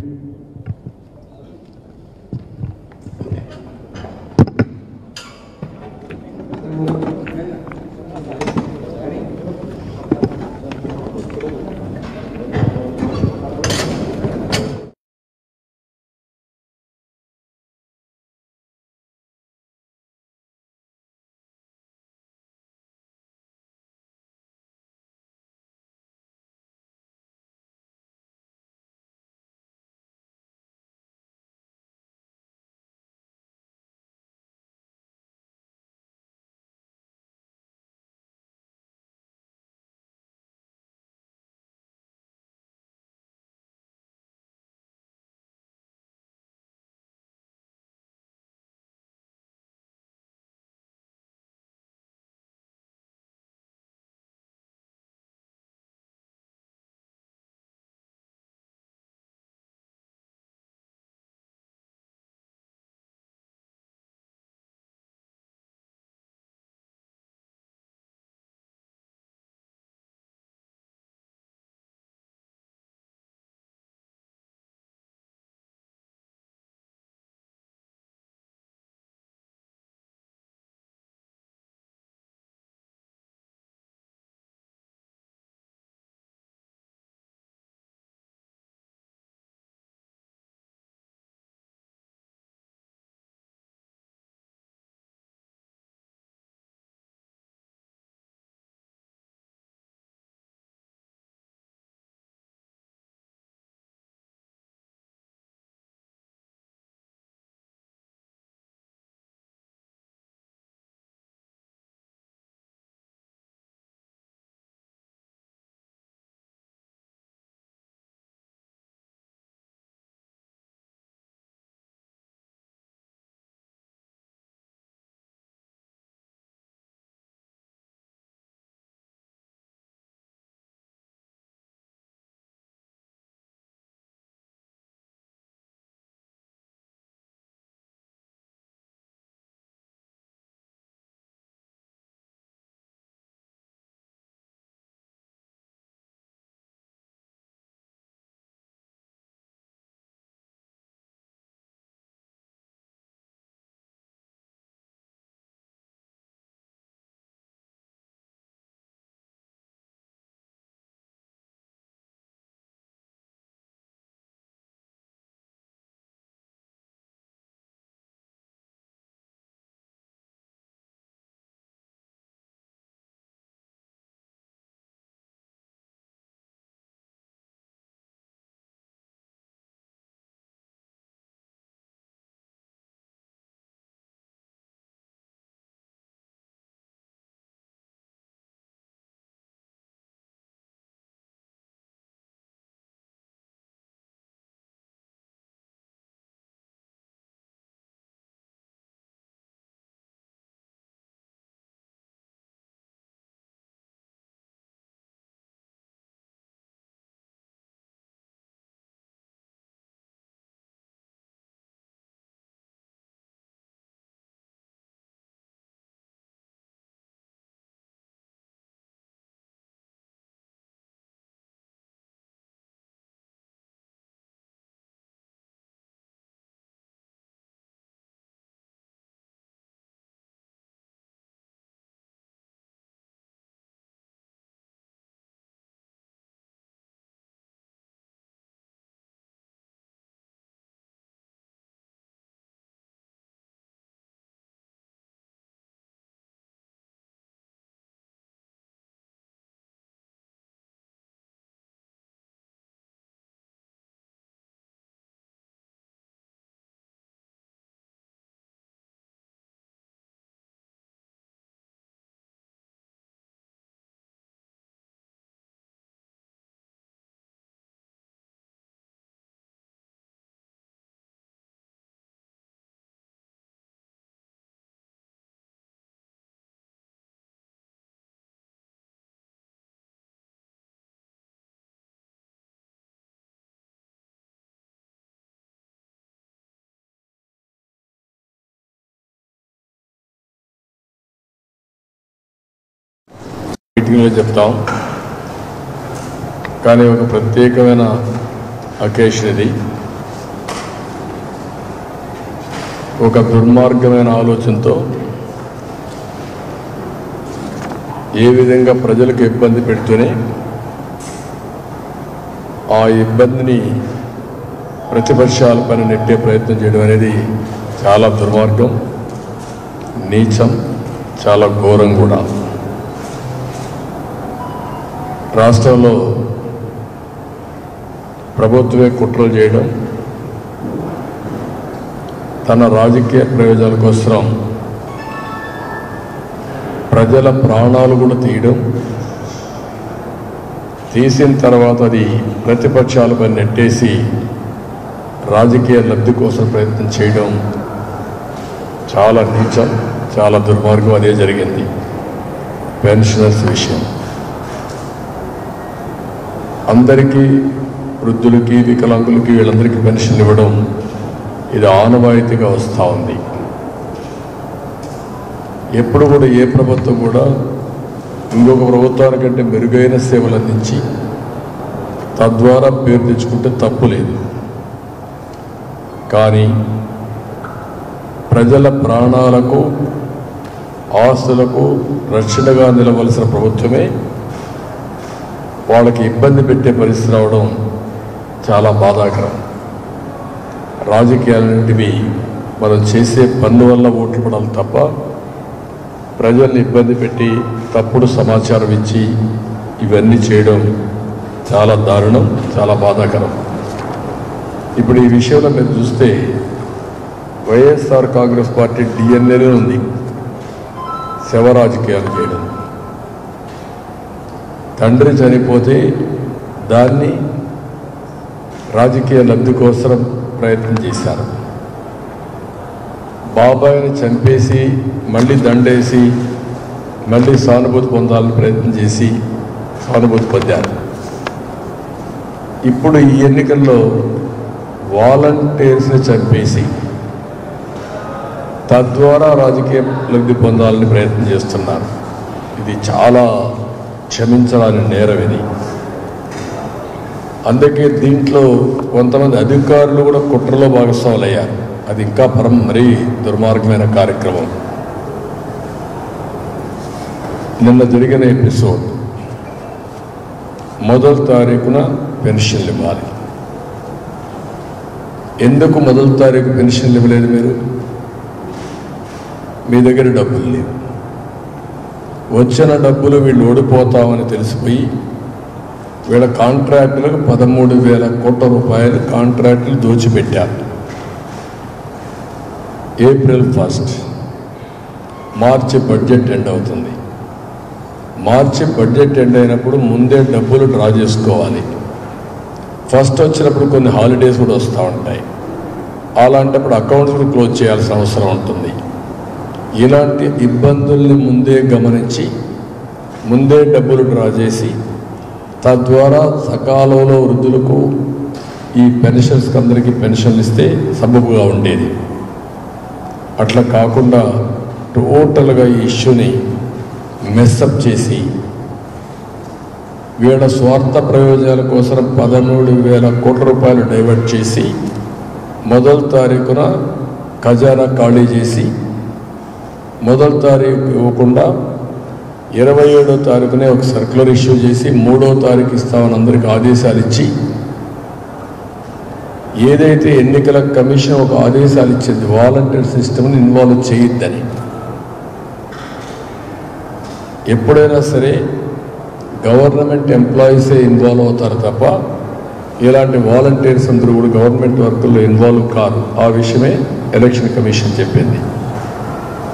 మీటింగ్లో చెప్తాం, కానీ ఒక ప్రత్యేకమైన అకేషన్ ఇది. ఒక దుర్మార్గమైన ఆలోచనతో ఏ విధంగా ప్రజలకు ఇబ్బంది పెడుతూనే ఆ ఇబ్బందిని ప్రతిపక్షాల పైన నెట్టే ప్రయత్నం చేయడం అనేది చాలా దుర్మార్గం, నీచం, చాలా ఘోరం కూడా. రాష్ట్రంలో ప్రభుత్వమే కుట్రలు చేయడం, తన రాజకీయ ప్రయోజనాల కోసం ప్రజల ప్రాణాలు కూడా తీయడం, తీసిన తర్వాత అది ప్రతిపక్షాలపై నెట్టేసి రాజకీయ లబ్ధి కోసం ప్రయత్నం చేయడం చాలా నీచం, చాలా దుర్మార్గం. అదే జరిగింది పెన్షనర్స్ విషయం. అందరికీ, వృద్ధులకి, వికలాంగులకి, వీళ్ళందరికీ పెన్షన్ ఇవ్వడం ఇది ఆనవాయితీగా వస్తూ ఉంది. ఎప్పుడు కూడా ఏ ప్రభుత్వం కూడా ఇంకొక ప్రభుత్వానికంటే మెరుగైన సేవలు అందించి తద్వారా పేరు తెచ్చుకుంటే తప్పు లేదు. కానీ ప్రజల ప్రాణాలకు, ఆస్తులకు రక్షణగా నిలవలసిన ప్రభుత్వమే వాళ్ళకి ఇబ్బంది పెట్టే పరిస్థితి రావడం చాలా బాధాకరం. రాజకీయాలన్నింటివి మనం చేసే పన్ను వల్ల ఓట్లు పడాలి తప్ప ప్రజల్ని ఇబ్బంది పెట్టి తప్పుడు సమాచారం ఇచ్చి ఇవన్నీ చేయడం చాలా దారుణం, చాలా బాధాకరం. ఇప్పుడు ఈ విషయంలో మీరు చూస్తే వైఎస్ఆర్ కాంగ్రెస్ పార్టీ డిఎన్ఏలో ఉంది శవ రాజకీయాలు చేయడం. తండ్రి చనిపోతే దాన్ని రాజకీయ లబ్ధి కోసం ప్రయత్నం చేశారు. బాబాయిని చంపేసి మళ్ళీ దండేసి మళ్ళీ సానుభూతి పొందాలని ప్రయత్నం చేసి సానుభూతి పొందారు. ఇప్పుడు ఈ ఎన్నికల్లో వాలంటీర్స్ని చంపేసి తద్వారా రాజకీయ లబ్ధి పొందాలని ప్రయత్నం చేస్తున్నారు. ఇది చాలా క్షమించడానికి నేరం ఇది. అందుకే దీంట్లో కొంతమంది అధికారులు కూడా కుట్రలో భాగస్వాములు అయ్యారు. అది ఇంకా మరీ దుర్మార్గమైన కార్యక్రమం. నిన్న జరిగిన ఎపిసోడ్, మొదటి తారీఖున పెన్షన్లు ఇవ్వాలి. ఎందుకు మొదటి తారీఖు పెన్షన్లు ఇవ్వలేదు? మీ దగ్గర డబ్బులు లేవు. వచ్చిన డబ్బులు వీళ్ళు ఓడిపోతామని తెలిసిపోయి వీళ్ళ కాంట్రాక్టులకు 13,000 కోట్ల రూపాయలు కాంట్రాక్టులు దోచిపెట్టారు. ఏప్రిల్ 1 మార్చి బడ్జెట్ ఎండ్ అవుతుంది. మార్చి బడ్జెట్ ఎండ్ అయినప్పుడు ముందే డబ్బులు డ్రా చేసుకోవాలి. ఫస్ట్ వచ్చినప్పుడు కొన్ని హాలిడేస్ కూడా వస్తూ ఉంటాయి. అలాంటప్పుడు అకౌంట్స్ కూడా క్లోజ్ చేయాల్సిన అవసరం ఉంటుంది. ఇలాంటి ఇబ్బందుల్ని ముందే గమనించి ముందే డబ్బులు డ్రా చేసి తద్వారా సకాలంలో వృద్ధులకు, ఈ పెన్షన్స్కి అందరికీ పెన్షన్లు ఇస్తే సబబుగా ఉండేది. అట్లా కాకుండా టోటల్గా ఈ ఇష్యూని మెస్అప్ చేసి వీళ్ళ స్వార్థ ప్రయోజనాల కోసం 13,000 కోట్ల రూపాయలు డైవర్ట్ చేసి మొదటి తారీఖున ఖజానా ఖాళీ చేసి మొదటి తారీఖు ఇవ్వకుండా 27వ తారీఖునే ఒక సర్క్యులర్ ఇష్యూ చేసి 3వ తారీఖు ఇస్తామని అందరికీ ఆదేశాలు ఇచ్చి, ఏదైతే ఎన్నికల కమిషన్ ఒక ఆదేశాలు ఇచ్చింది వాలంటీర్ సిస్టమ్ని ఇన్వాల్వ్ చేయొద్దని. ఎప్పుడైనా సరే గవర్నమెంట్ ఎంప్లాయీసే ఇన్వాల్వ్ అవుతారు తప్ప ఇలాంటి వాలంటీర్స్ అందరూ కూడా గవర్నమెంట్ వర్కుల్లో ఇన్వాల్వ్ కాదు. ఆ విషయమే ఎలక్షన్ కమిషన్ చెప్పింది.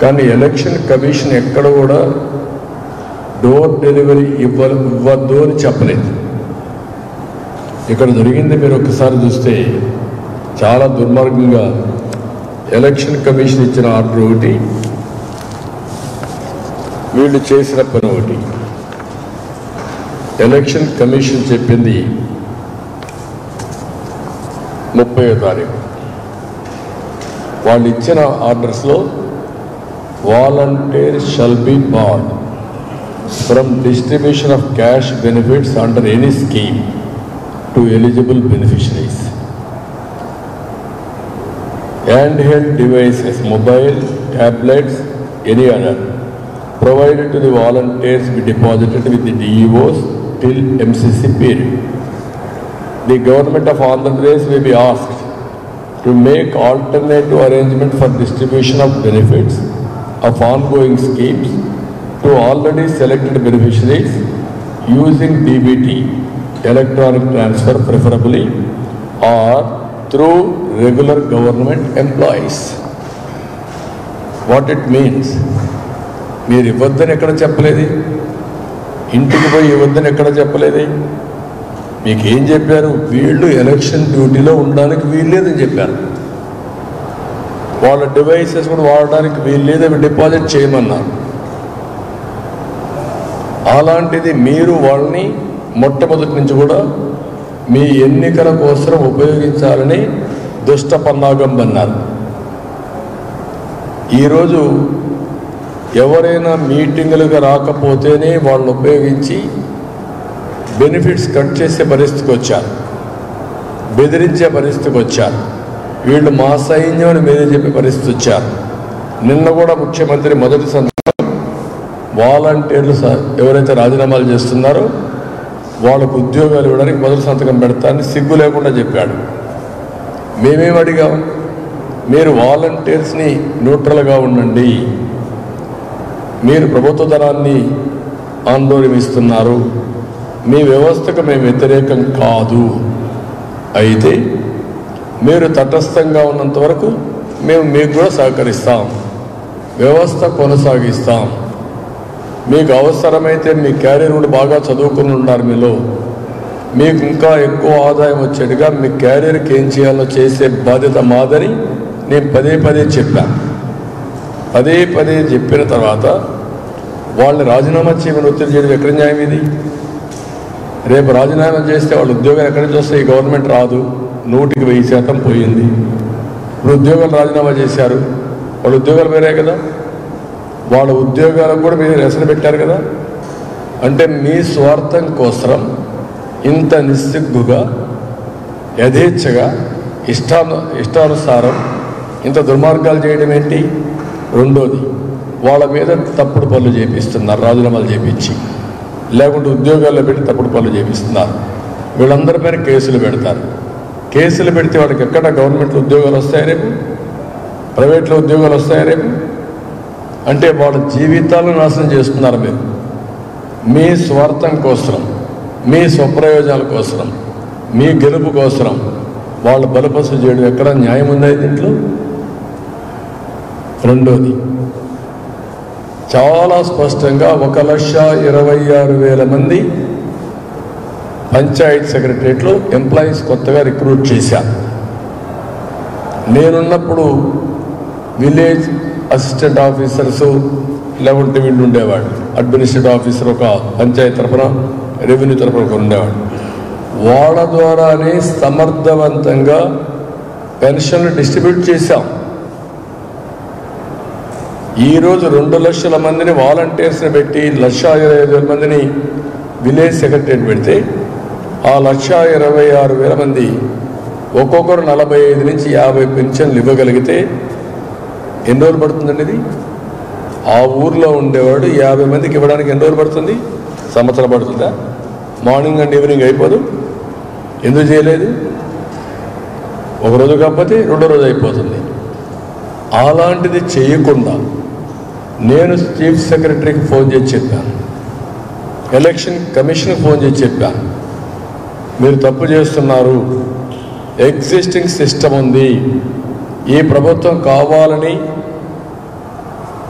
కానీ ఎలక్షన్ కమిషన్ ఎక్కడ కూడా డోర్ డెలివరీ ఇవ్వద్దు అని చెప్పలేదు. ఇక్కడ జరిగింది మీరు ఒకసారి చూస్తే చాలా దుర్మార్గంగా ఎలక్షన్ కమిషన్ ఇచ్చిన ఆర్డర్ ఒకటి, వీళ్ళు చేసిన పని ఒకటి. ఎలక్షన్ కమిషన్ చెప్పింది 30వ తారీఖు. వాళ్ళు ఇచ్చిన ఆర్డర్స్లో volunteer shall be barred, from distribution of cash benefits under any scheme to eligible beneficiaries. Handheld devices, mobile, tablets, any other, provided to the volunteers be deposited with the DEOs till MCC period. The government of Andhra Pradesh may be asked to make alternative arrangement for distribution of benefits of ongoing schemes to already selected beneficiaries using DBT, electronic transfer preferably, or through regular government employees. What it means? మీరు ఇవ్వద్దని ఎక్కడ చెప్పలేదు, ఇంటికి పోయి ఇవ్వద్దని ఎక్కడ చెప్పలేదు. మీకు ఏం చెప్పారు? వీళ్ళు ఎలక్షన్ డ్యూటీలో ఉండడానికి వీల్లేదని చెప్పారు. వాళ్ళ డివైసెస్ కూడా వాడడానికి వీల్లేదు, అవి డిపాజిట్ చేయమన్నారు. అలాంటిది మీరు వాళ్ళని మొట్టమొదటి నుంచి కూడా మీ ఎన్నికల కోసం ఉపయోగించాలని దుష్ట పన్నాగం అన్నారు. ఈరోజు ఎవరైనా మీటింగులుగా రాకపోతేనే వాళ్ళని ఉపయోగించి బెనిఫిట్స్ కట్ చేసే పరిస్థితికి వచ్చారు, బెదిరించే పరిస్థితికి వచ్చారు. వీళ్ళు మా సైన్యం అని మీరే చెప్పే పరిస్థితి వచ్చారు. నిన్న కూడా ముఖ్యమంత్రి మొదటి సంతకం వాలంటీర్లు ఎవరైతే రాజీనామాలు చేస్తున్నారో వాళ్ళకు ఉద్యోగాలు ఇవ్వడానికి మొదటి సంతకం పెడతానని సిగ్గు లేకుండా చెప్పాడు. మేమేం అడిగాం? మీరు వాలంటీర్స్ని న్యూట్రల్గా ఉండండి, మీరు ప్రభుత్వ ధనాన్ని ఆందోళనిస్తున్నారు, మీ వ్యవస్థకు మేము వ్యతిరేకం కాదు, అయితే మీరు తటస్థంగా ఉన్నంత వరకు మేము మీకు కూడా సహకరిస్తాం, వ్యవస్థ కొనసాగిస్తాం. మీకు అవసరమైతే మీ క్యారియర్ కూడా బాగా చదువుకుని ఉన్నారు, మీలో మీకు ఇంకా ఎక్కువ ఆదాయం వచ్చేట్టుగా మీ క్యారియర్కి ఏం చేయాలో చేసే బాధ్యత మాదని నేను పదే పదే చెప్పాను. పదే పదే చెప్పిన తర్వాత వాళ్ళని రాజీనామా చేయమని ఒత్తిడి చేయడం ఎక్కడ న్యాయం? ఇది రేపు రాజీనామా చేస్తే వాళ్ళ ఉద్యోగం ఎక్కడి నుంచి వస్తే ఈ గవర్నమెంట్ రాదు, 100% పోయింది. ఇప్పుడు ఉద్యోగాలు రాజీనామా చేశారు, వాళ్ళ ఉద్యోగాలు వేరే కదా, వాళ్ళ ఉద్యోగాలకు కూడా మీరు రెసలు పెట్టారు కదా. అంటే మీ స్వార్థం కోసం ఇంత నిస్సిగ్గుగా యథేచ్ఛగా ఇష్టానుసారం ఇంత దుర్మార్గాలు చేయడం ఏంటి? రెండోది, వాళ్ళ మీద తప్పుడు పనులు చేపిస్తున్నారు, రాజీనామాలు చేపించి, లేకుంటే ఉద్యోగాల్లో పెట్టి తప్పుడు పనులు చేపిస్తున్నారు. వీళ్ళందరి పైన కేసులు పెడతారు. కేసులు పెడితే వాడికి ఎక్కడ గవర్నమెంట్లో ఉద్యోగాలు వస్తాయి రేపు? ప్రైవేట్లో ఉద్యోగాలు వస్తాయి రేపు? అంటే వాళ్ళ జీవితాలను నాశనం చేస్తున్నారు మీరు. మీ స్వార్థం కోసం, మీ స్వప్రయోజనాల కోసం, మీ గెలుపు కోసం వాళ్ళు బలపసు చేయడం ఎక్కడ న్యాయం ఉందా దీంట్లో? రెండోది, చాలా స్పష్టంగా 1,26,000 మంది పంచాయత్ సెక్రటరియట్లో ఎంప్లాయీస్ కొత్తగా రిక్రూట్ చేశారు. నేనున్నప్పుడు విలేజ్ అసిస్టెంట్ ఆఫీసర్స్ లేకుంటే వీళ్ళు ఉండేవాడు, అడ్మినిస్ట్రేటివ్ ఆఫీసర్ ఒక పంచాయతీ తరఫున, రెవెన్యూ తరఫున ఒక ఉండేవాడు. వాళ్ళ ద్వారానే సమర్థవంతంగా పెన్షన్లు డిస్ట్రిబ్యూట్ చేశాం. ఈరోజు 2 లక్షల మందిని వాలంటీర్స్ని పెట్టి 1,25,000 మందిని విలేజ్ సెక్రటరీ పెడితే ఆ 1,26,000 మంది ఒక్కొక్కరు 45 నుంచి 50 పెన్షన్లు ఇవ్వగలిగితే ఎన్ని రోజులు పడుతుందండి ఇది? ఆ ఊర్లో ఉండేవాడు 50 మందికి ఇవ్వడానికి ఎన్ని రోజులు పడుతుంది? సంవత్సరం పడుతుందా? మార్నింగ్ అండ్ ఈవినింగ్ అయిపోదు? ఎందుకు చేయలేదు? ఒకరోజు కాకపోతే 2వ రోజు అయిపోతుంది. అలాంటిది చేయకుండా నేను చీఫ్ సెక్రటరీకి ఫోన్ చేసి చెప్పాను, ఎలక్షన్ కమిషన్కి ఫోన్ చేసి చెప్పాను, మీరు తప్పు చేస్తున్నారు, ఎగ్జిస్టింగ్ సిస్టమ్ ఉంది, ఈ ప్రభుత్వం కావాలని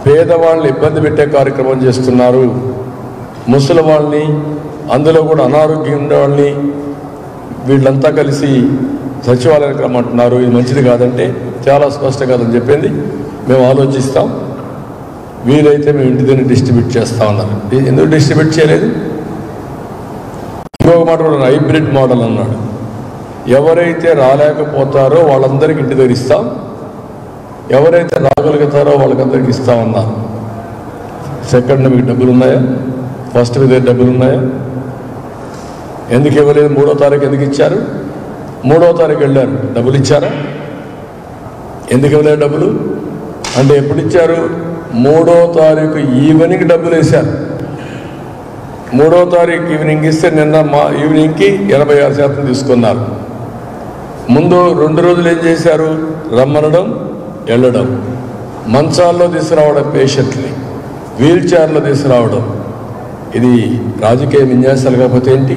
పేదవాళ్ళని ఇబ్బంది పెట్టే కార్యక్రమం చేస్తున్నారు, ముసలి వాళ్ళని, అందులో కూడా అనారోగ్యం ఉండేవాళ్ళని వీళ్ళంతా కలిసి సచివాలయానికి రమ్మంటున్నారు, ఇది మంచిది కాదంటే చాలా స్పష్టం కాదని చెప్పింది. మేము ఆలోచిస్తాం, వీలైతే మేము ఇంటి దగ్గర డిస్ట్రిబ్యూట్ చేస్తా ఉన్నారు. ఎందుకు డిస్ట్రిబ్యూట్ చేయలేదు? ఇంకొక మాట కూడా హైబ్రిడ్ మోడల్ అన్నాడు. ఎవరైతే రాలేకపోతారో వాళ్ళందరికీ ఇంటి దగ్గర ఇస్తాం, ఎవరైతే రాగలుగుతారో వాళ్ళకందరికీ ఇస్తామన్నారు. సెకండ్ మీకు డబ్బులు ఉన్నాయా? ఫస్ట్ మీద డబ్బులు ఉన్నాయా? ఎందుకు ఇవ్వలేదు? 3వ తారీఖు ఎందుకు ఇచ్చారు? 3వ తారీఖు వెళ్ళారు, డబ్బులు ఇచ్చారా? ఎందుకు ఇవ్వలేదు డబ్బులు? అంటే ఎప్పుడు ఇచ్చారు? 3వ తారీఖు ఈవినింగ్ డబ్బులు వేశారు. 3వ తారీఖు ఈవినింగ్ ఇస్తే నిన్న ఈవినింగ్కి 86% తీసుకున్నారు. ముందు 2 రోజులు ఏం చేశారు? రమ్మనడం, వెళ్ళడం, మంచాల్లో తీసుకురావడం, పేషెంట్ని వీల్ చైర్లో తీసుకురావడం. ఇది రాజకీయ విన్యాసాలు కాకపోతే ఏంటి?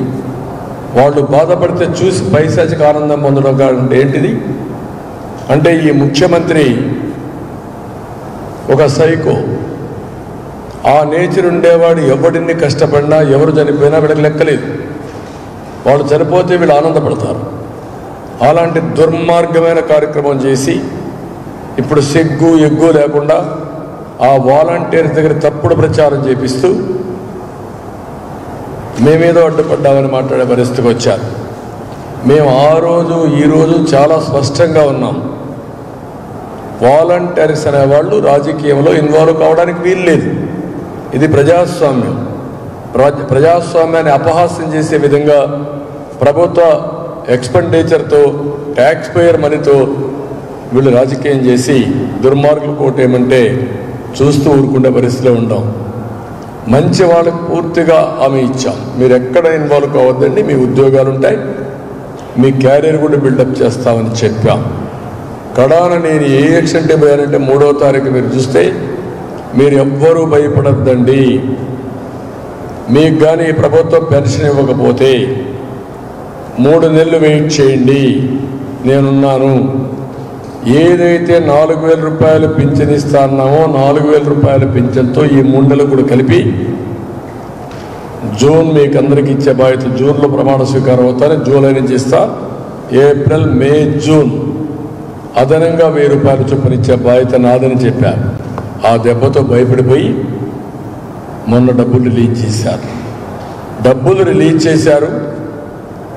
వాళ్ళు బాధపడితే చూసి పైశాచిక ఆనందం పొందడం కాదంటే ఏంటిది? అంటే ఈ ముఖ్యమంత్రి ఒక సైకో. ఆ నేచర్ ఉండేవాడు ఎవడిని కష్టపడినా, ఎవరు చనిపోయినా వీళ్ళకి లెక్కలేదు. వాళ్ళు చనిపోతే వీళ్ళు ఆనందపడతారు. అలాంటి దుర్మార్గమైన కార్యక్రమం చేసి ఇప్పుడు సిగ్గు ఎగ్గు లేకుండా ఆ వాలంటీర్స్ దగ్గర తప్పుడు ప్రచారం చేపిస్తూ మేమేదో అడ్డుపడ్డామని మాట్లాడే పరిస్థితికి వచ్చారు. మేము ఆ రోజు ఈ రోజు చాలా స్పష్టంగా ఉన్నాం. వాలంటీర్స్ అనేవాళ్ళు రాజకీయంలో ఇన్వాల్వ్ కావడానికి వీలు లేదు. ఇది ప్రజాస్వామ్యం. ప్రజాస్వామ్యాన్ని అపహాస్యం చేసే విధంగా ప్రభుత్వ ఎక్స్పెండిచర్తో, ట్యాక్స్ పేయర్ మనీతో వీళ్ళు రాజకీయం చేసి దుర్మార్గులు కోటేమంటే చూస్తూ ఊరుకునే పరిస్థితిలో ఉంటాం. మంచి వాళ్ళకు పూర్తిగా హామీ ఇచ్చాం. మీరు ఎక్కడ ఇన్వాల్వ్ కావద్దండి, మీ ఉద్యోగాలు ఉంటాయి, మీ క్యారియర్ కూడా బిల్డప్ చేస్తామని చెప్పాం. కడాన నేను ఏ యాక్షన్ పోయానంటే 3వ తారీఖు మీరు చూస్తే మీరు ఎవ్వరూ భయపడద్దండి. మీకు కానీ ప్రభుత్వం పెన్షన్ ఇవ్వకపోతే 3 నెలలు వెయిట్ చేయండి, నేనున్నాను. ఏదైతే 4,000 రూపాయలు పింఛన్ ఇస్తాన్నామో 4,000 రూపాయల పింఛన్తో ఈ 3 నెలలు కూడా కలిపి జూన్ మీకు అందరికి ఇచ్చే బాధ్యత. జూన్లో ప్రమాణ స్వీకారం అవుతారు, జూలై నుంచి ఇస్తా. ఏప్రిల్, మే, జూన్ అదనంగా 1000 రూపాయలు చొప్పున ఇచ్చే బాధ్యత నాదని చెప్పారు. ఆ దెబ్బతో భయపడిపోయి మొన్న డబ్బులు రిలీజ్ చేశారు. డబ్బులు రిలీజ్ చేశారు,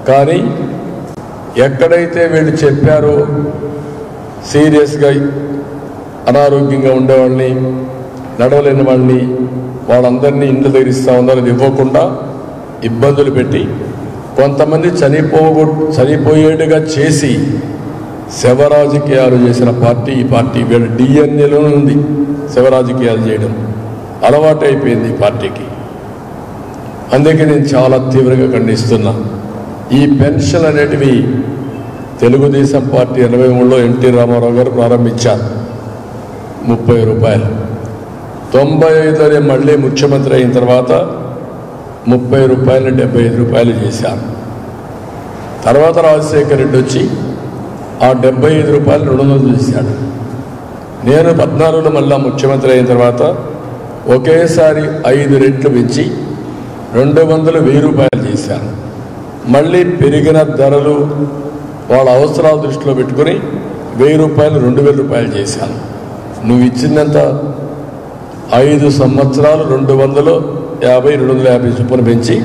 కానీ ఎక్కడైతే వీళ్ళు చెప్పారో సీరియస్గా అనారోగ్యంగా ఉండేవాళ్ళని, నడవలేని వాళ్ళని, వాళ్ళందరినీ ఇండ్ల దగ్గర ఇస్తా ఉన్నారు. అది ఇవ్వకుండా ఇబ్బందులు పెట్టి కొంతమంది చనిపోయేట్టుగా చేసి శవ రాజకీయాలు చేసిన పార్టీ ఈ పార్టీ. వీళ్ళ డిఎన్ఏలో ఉంది శవ రాజకీయాలు చేయడం, అలవాటు అయిపోయింది ఈ పార్టీకి. అందుకే నేను చాలా తీవ్రంగా ఖండిస్తున్నా. ఈ పెన్షన్ అనేటివి తెలుగుదేశం పార్టీ 83లో ఎన్టీ రామారావు గారు ప్రారంభించారు, 30 రూపాయలు. 95లో మళ్ళీ ముఖ్యమంత్రి అయిన తర్వాత 30 రూపాయలు 75 రూపాయలు చేశారు. తర్వాత రాజశేఖర్ రెడ్డి వచ్చి ఆ 75 రూపాయలు 200 చేశాడు. నేను 14లో మళ్ళా ముఖ్యమంత్రి అయిన తర్వాత ఒకేసారి 5 రెట్లు పెంచి 200, 1000 రూపాయలు చేశాను. మళ్ళీ పెరిగిన ధరలు వాళ్ళ అవసరాల దృష్టిలో పెట్టుకుని 1000 రూపాయలు 2000 రూపాయలు చేశాను. నువ్వు ఇచ్చినంత 5 సంవత్సరాలు 250, 250 చొప్పున పెంచి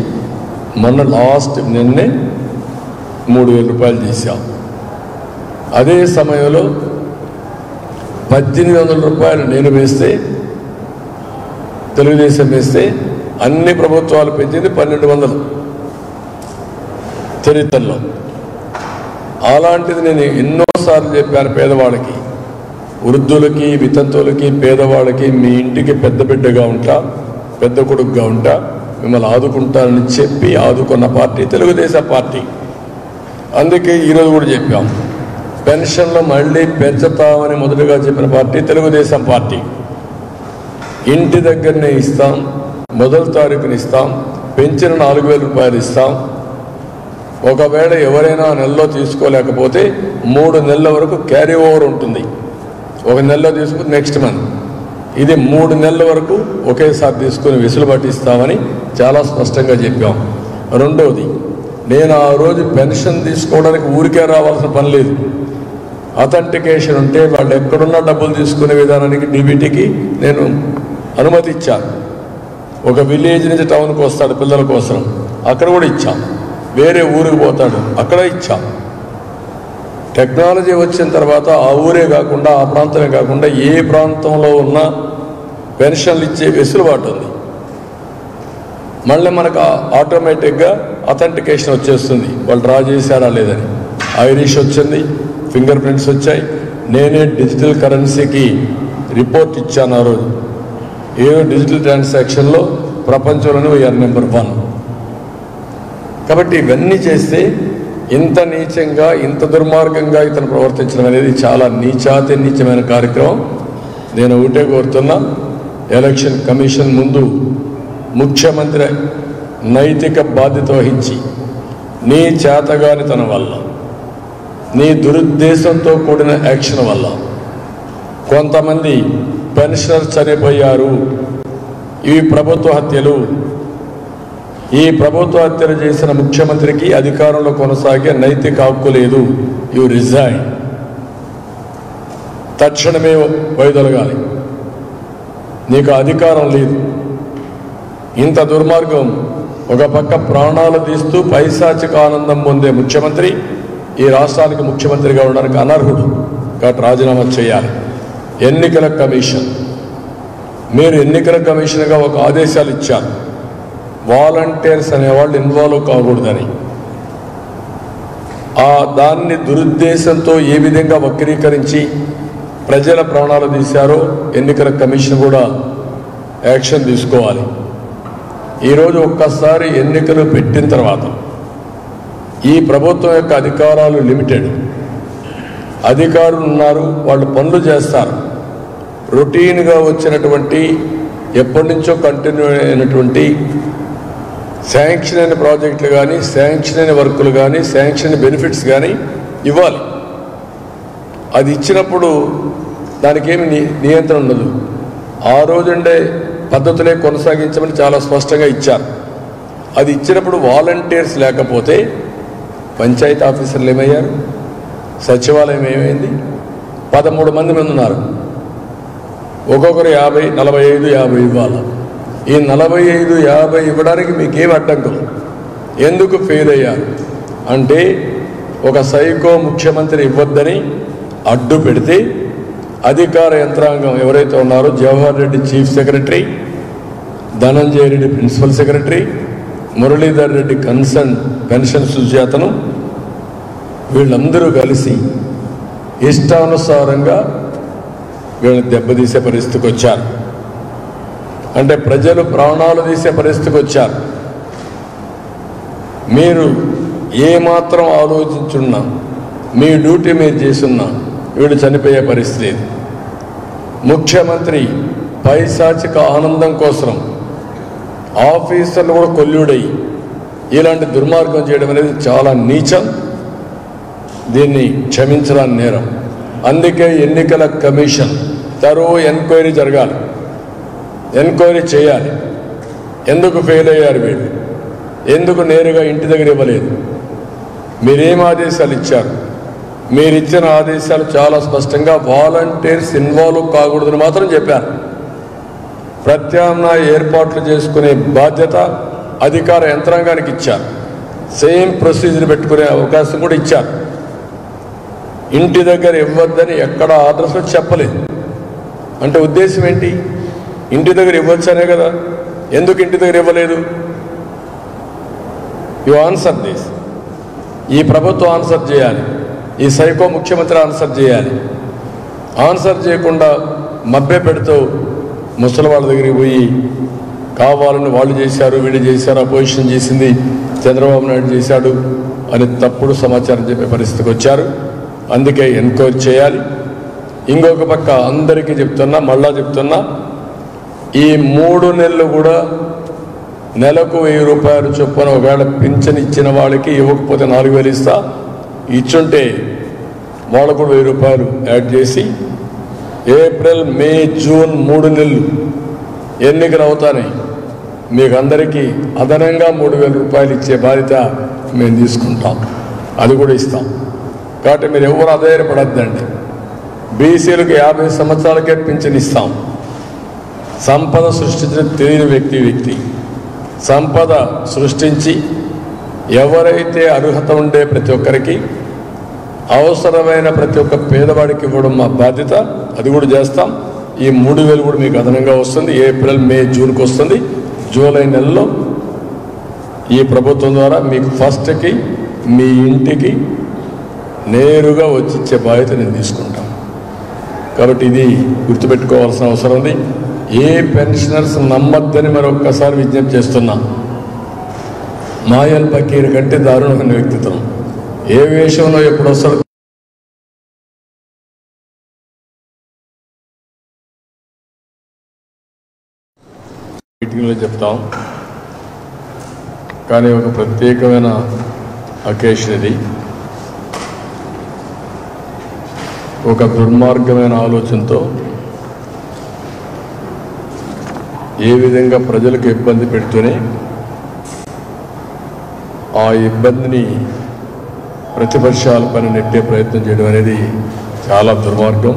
మొన్న లాస్ట్ నిన్నే 3000 రూపాయలు చేశాం. అదే సమయంలో 1800 రూపాయలు నేను వేస్తే, తెలుగుదేశం వేస్తే అన్ని ప్రభుత్వాలు పెంచింది 1200 చరిత్రలో. అలాంటిది నేను ఎన్నోసార్లు చెప్పాను పేదవాళ్ళకి, వృద్ధులకి, వితంతువులకి, పేదవాళ్ళకి మీ ఇంటికి పెద్ద బిడ్డగా ఉంటా, పెద్ద కొడుకుగా ఉంటా, మిమ్మల్ని ఆదుకుంటానని చెప్పి ఆదుకున్న పార్టీ తెలుగుదేశం పార్టీ. అందుకే ఈరోజు కూడా చెప్పాం, పెన్షన్లు మళ్ళీ పెంచుతామని మొదటగా చెప్పిన పార్టీ తెలుగుదేశం పార్టీ. ఇంటి దగ్గరనే ఇస్తాం, మొదటి తారీఖుని ఇస్తాం, పెంచిన 4000 రూపాయలు ఇస్తాం. ఒకవేళ ఎవరైనా నెలలో తీసుకోలేకపోతే 3 నెలల వరకు క్యారీ ఓవర్ ఉంటుంది. ఒక నెలలో తీసుకుని నెక్స్ట్ మంత్, ఇది 3 నెలల వరకు ఒకేసారి తీసుకుని వెసులుబాటు ఇస్తామని చాలా స్పష్టంగా చెప్పాం. రెండవది, నేను ఆ రోజు పెన్షన్ తీసుకోవడానికి ఊరికే రావాల్సిన పని లేదు. అథెంటికేషన్ ఉంటే వాళ్ళు ఎక్కడున్నా డబ్బులు తీసుకునే విధానానికి డీబీటీకి నేను అనుమతి ఇచ్చాను. ఒక విలేజ్ నుంచి టౌన్కి వస్తాడు పిల్లల కోసం, అక్కడ కూడా ఇచ్చాం. వేరే ఊరికి పోతాడు, అక్కడ ఇచ్చాం. టెక్నాలజీ వచ్చిన తర్వాత ఆ ఊరే కాకుండా, ఆ ప్రాంతమే కాకుండా ఏ ప్రాంతంలో ఉన్న పెన్షన్లు ఇచ్చే వెసులుబాటు ఉంది. మళ్ళీ మనకు ఆటోమేటిక్గా అథెంటికేషన్ వచ్చేస్తుంది, వాళ్ళు డ్రా చేశారా లేదని. ఐరిష్ వచ్చింది, ఫింగర్ ప్రింట్స్ వచ్చాయి. నేనే డిజిటల్ కరెన్సీకి రిపోర్ట్ ఇచ్చాను ఆ రోజు. ఏ డిజిటల్ ట్రాన్సాక్షన్లో ప్రపంచంలోనే వీఆర్ నెంబర్ 1. కాబట్టి ఇవన్నీ చేస్తే ఇంత నీచంగా, ఇంత దుర్మార్గంగా ఇతను ప్రవర్తించడం అనేది చాలా నీచాతి నీచమైన కార్యక్రమం. నేను ఒకటే కోరుతున్నా, ఎలక్షన్ కమిషన్ ముందు ముఖ్యమంత్రి నైతిక బాధ్యత వహించి నీ చేతగానితనం వల్ల, నీ దురుద్దేశంతో కూడిన యాక్షన్ వల్ల కొంతమంది పెన్షనర్స్ చనిపోయారు. ఇవి ప్రభుత్వ హత్యలు. ఈ ప్రభుత్వ హత్యలు చేసిన ముఖ్యమంత్రికి అధికారంలో కొనసాగే నైతిక హక్కు లేదు. You resign. తక్షణమే వైదొలగాలి. నీకు అధికారం లేదు. ఇంత దుర్మార్గం, ఒక పక్క ప్రాణాలు తీస్తూ పైశాచిక ఆనందం పొందే ముఖ్యమంత్రి ఈ రాష్ట్రానికి ముఖ్యమంత్రిగా ఉండడానికి అనర్హుడు. కాబట్టి రాజీనామా చేయాలి. ఎన్నికల కమిషన్, మీరు ఎన్నికల కమిషన్గా ఒక ఆదేశాలు ఇచ్చారు, వాలంటీర్స్ అనేవాళ్ళు ఇన్వాల్వ్ కాకూడదని. దాన్ని దురుద్దేశంతో ఏ విధంగా వక్రీకరించి ప్రజల ప్రాణాలు తీశారో ఎన్నికల కమిషన్ కూడా యాక్షన్ తీసుకోవాలి. ఈరోజు ఒక్కసారి ఎన్నికలు పెట్టిన తర్వాత ఈ ప్రభుత్వం యొక్క అధికారాలు లిమిటెడ్. అధికారులు ఉన్నారు, వాళ్ళు పనులు చేస్తారు. రొటీన్గా వచ్చినటువంటి, ఎప్పటి నుంచో కంటిన్యూ అయినటువంటి శాంక్షన్ అయిన ప్రాజెక్టులు కానీ, శాంక్షన్ అయిన వర్కులు కానీ, శాంక్షన్ అయిన బెనిఫిట్స్ కానీ ఇవ్వాలి. అది ఇచ్చినప్పుడు దానికి ఏమి నియంత్రణ ఉండదు. ఆ రోజుండే పద్ధతులే కొనసాగించమని చాలా స్పష్టంగా ఇచ్చారు. అది ఇచ్చినప్పుడు వాలంటీర్స్ లేకపోతే పంచాయతీ ఆఫీసర్లు ఏమయ్యారు, సచివాలయం ఏమైంది? 13 మంది ఉన్నారు. ఒక్కొక్కరు 50, 45, 50 ఇవ్వాలి. ఈ 45, 50 ఇవ్వడానికి మీకేం అడ్డంకులు? ఎందుకు ఫెయిల్ అయ్యారు అంటే ఒక సైకో ముఖ్యమంత్రి ఇవ్వద్దని అడ్డు పెడితే అధికార యంత్రాంగం ఎవరైతే ఉన్నారో, Jawahar Reddy chief secretary, Dhananjaya Reddy principal secretary, Muralidhar Reddy concern pension సుజాతను, వీళ్ళందరూ కలిసి ఇష్టానుసారంగా వీళ్ళని దెబ్బతీసే పరిస్థితికి వచ్చారు. అంటే ప్రజలు ప్రాణాలు తీసే పరిస్థితికి వచ్చారు. మీరు ఏమాత్రం ఆలోచించున్నా, మీ డ్యూటీ మీరు చేస్తున్నా వీడు చనిపోయే పరిస్థితి. ముఖ్యమంత్రి పైశాచిక ఆనందం కోసం ఆఫీసర్లు కూడా కొల్లుడై ఇలాంటి దుర్మార్గం చేయడం అనేది చాలా నీచం. దీన్ని క్షమించడానికి నేరం. అందుకే ఎన్నికల కమిషన్ ఎంక్వైరీ జరగాలి, ఎంక్వైరీ చేయాలి. ఎందుకు ఫెయిల్ అయ్యారు వీళ్ళు? ఎందుకు నేరుగా ఇంటి దగ్గర ఇవ్వలేదు? మీరేం ఆదేశాలు ఇచ్చారు? మీరిచ్చిన ఆదేశాలు చాలా స్పష్టంగా వాలంటీర్స్ ఇన్వాల్వ్ కాకూడదని మాత్రం చెప్పారు. ప్రత్యామ్నాయ ఏర్పాట్లు చేసుకునే బాధ్యత అధికార యంత్రాంగానికి ఇచ్చారు. సేమ్ ప్రొసీజర్ పెట్టుకునే అవకాశం కూడా ఇచ్చారు. ఇంటి దగ్గర ఇవ్వద్దని ఎక్కడ ఆర్డర్స్లో చెప్పలేదు. అంటే ఉద్దేశం ఏంటి? ఇంటి దగ్గర ఇవ్వచ్చనే కదా. ఎందుకు ఇంటి దగ్గర ఇవ్వలేదు? You answer this. ఈ ప్రభుత్వం ఆన్సర్ చేయాలి. ఈ సైకో ముఖ్యమంత్రి ఆన్సర్ చేయాలి. ఆన్సర్ చేయకుండా మభ్య పెడుతూ ముసలి వాళ్ళ దగ్గరికి పోయి కావాలని వాళ్ళు చేశారు, వీళ్ళు చేశారు, అపోజిషన్ చేసింది, చంద్రబాబు నాయుడు చేశాడు అని తప్పుడు సమాచారం చెప్పే పరిస్థితికి వచ్చారు. అందుకే ఎన్క్వైరీ చేయాలి. ఇంకొక పక్క అందరికీ చెప్తున్నా, మళ్ళా చెప్తున్నా, ఈ 3 నెలలు కూడా నెలకు 1000 రూపాయలు చొప్పున ఒకవేళ పింఛన్ ఇచ్చిన వాళ్ళకి ఇవ్వకపోతే 4000 ఇస్తా, ఇచ్చుంటే వాళ్ళకు కూడా 1000 రూపాయలు యాడ్ చేసి ఏప్రిల్, మే, జూన్ 3 నెలలు ఎన్నికలు అవుతాయి. మీకు అందరికీ అదనంగా 3000 రూపాయలు ఇచ్చే బాధ్యత మేము తీసుకుంటాం. అది కూడా ఇస్తాం. కాబట్టి మీరు ఎవరు అధైర్యపడద్దండి. బీసీలకు 50 సంవత్సరాలకే పింఛన్ ఇస్తాం. సంపద సృష్టించిన తెలియని వ్యక్తి సంపద సృష్టించి ఎవరైతే అర్హత ఉండే ప్రతి ఒక్కరికి, అవసరమైన ప్రతి ఒక్క పేదవాడికి ఇవ్వడం మా బాధ్యత. అది కూడా చేస్తాం. ఈ 3000 కూడా మీకు అదనంగా వస్తుంది. ఏప్రిల్, మే, జూన్కి వస్తుంది. జూలై నెలలో ఈ ప్రభుత్వం ద్వారా మీకు ఫస్ట్కి మీ ఇంటికి నేరుగా వచ్చి ఇచ్చే బాధ్యత నేను తీసుకుంటాను. కాబట్టి ఇది గుర్తుపెట్టుకోవాల్సిన అవసరం ఉంది. ఏ పెన్షనర్స్ నమ్మద్దని మరొక్కసారి విజ్ఞప్తి చేస్తున్నా. మాయల్ బకీర్ కంటే దారుణమైన వ్యక్తిత్వం. ఏ విషయంలో ఎప్పుడు వస్తాడు మీటింగ్లో చెప్తాం, కానీ ఒక ప్రత్యేకమైన అకేషన్ ఇది. ఒక దుర్మార్గమైన ఆలోచనతో ఏ విధంగా ప్రజలకు ఇబ్బంది పెడుతూనే ఆ ఇబ్బందిని ప్రతిపక్షాల పని నెట్టే ప్రయత్నం చేయడం అనేది చాలా దుర్మార్గం,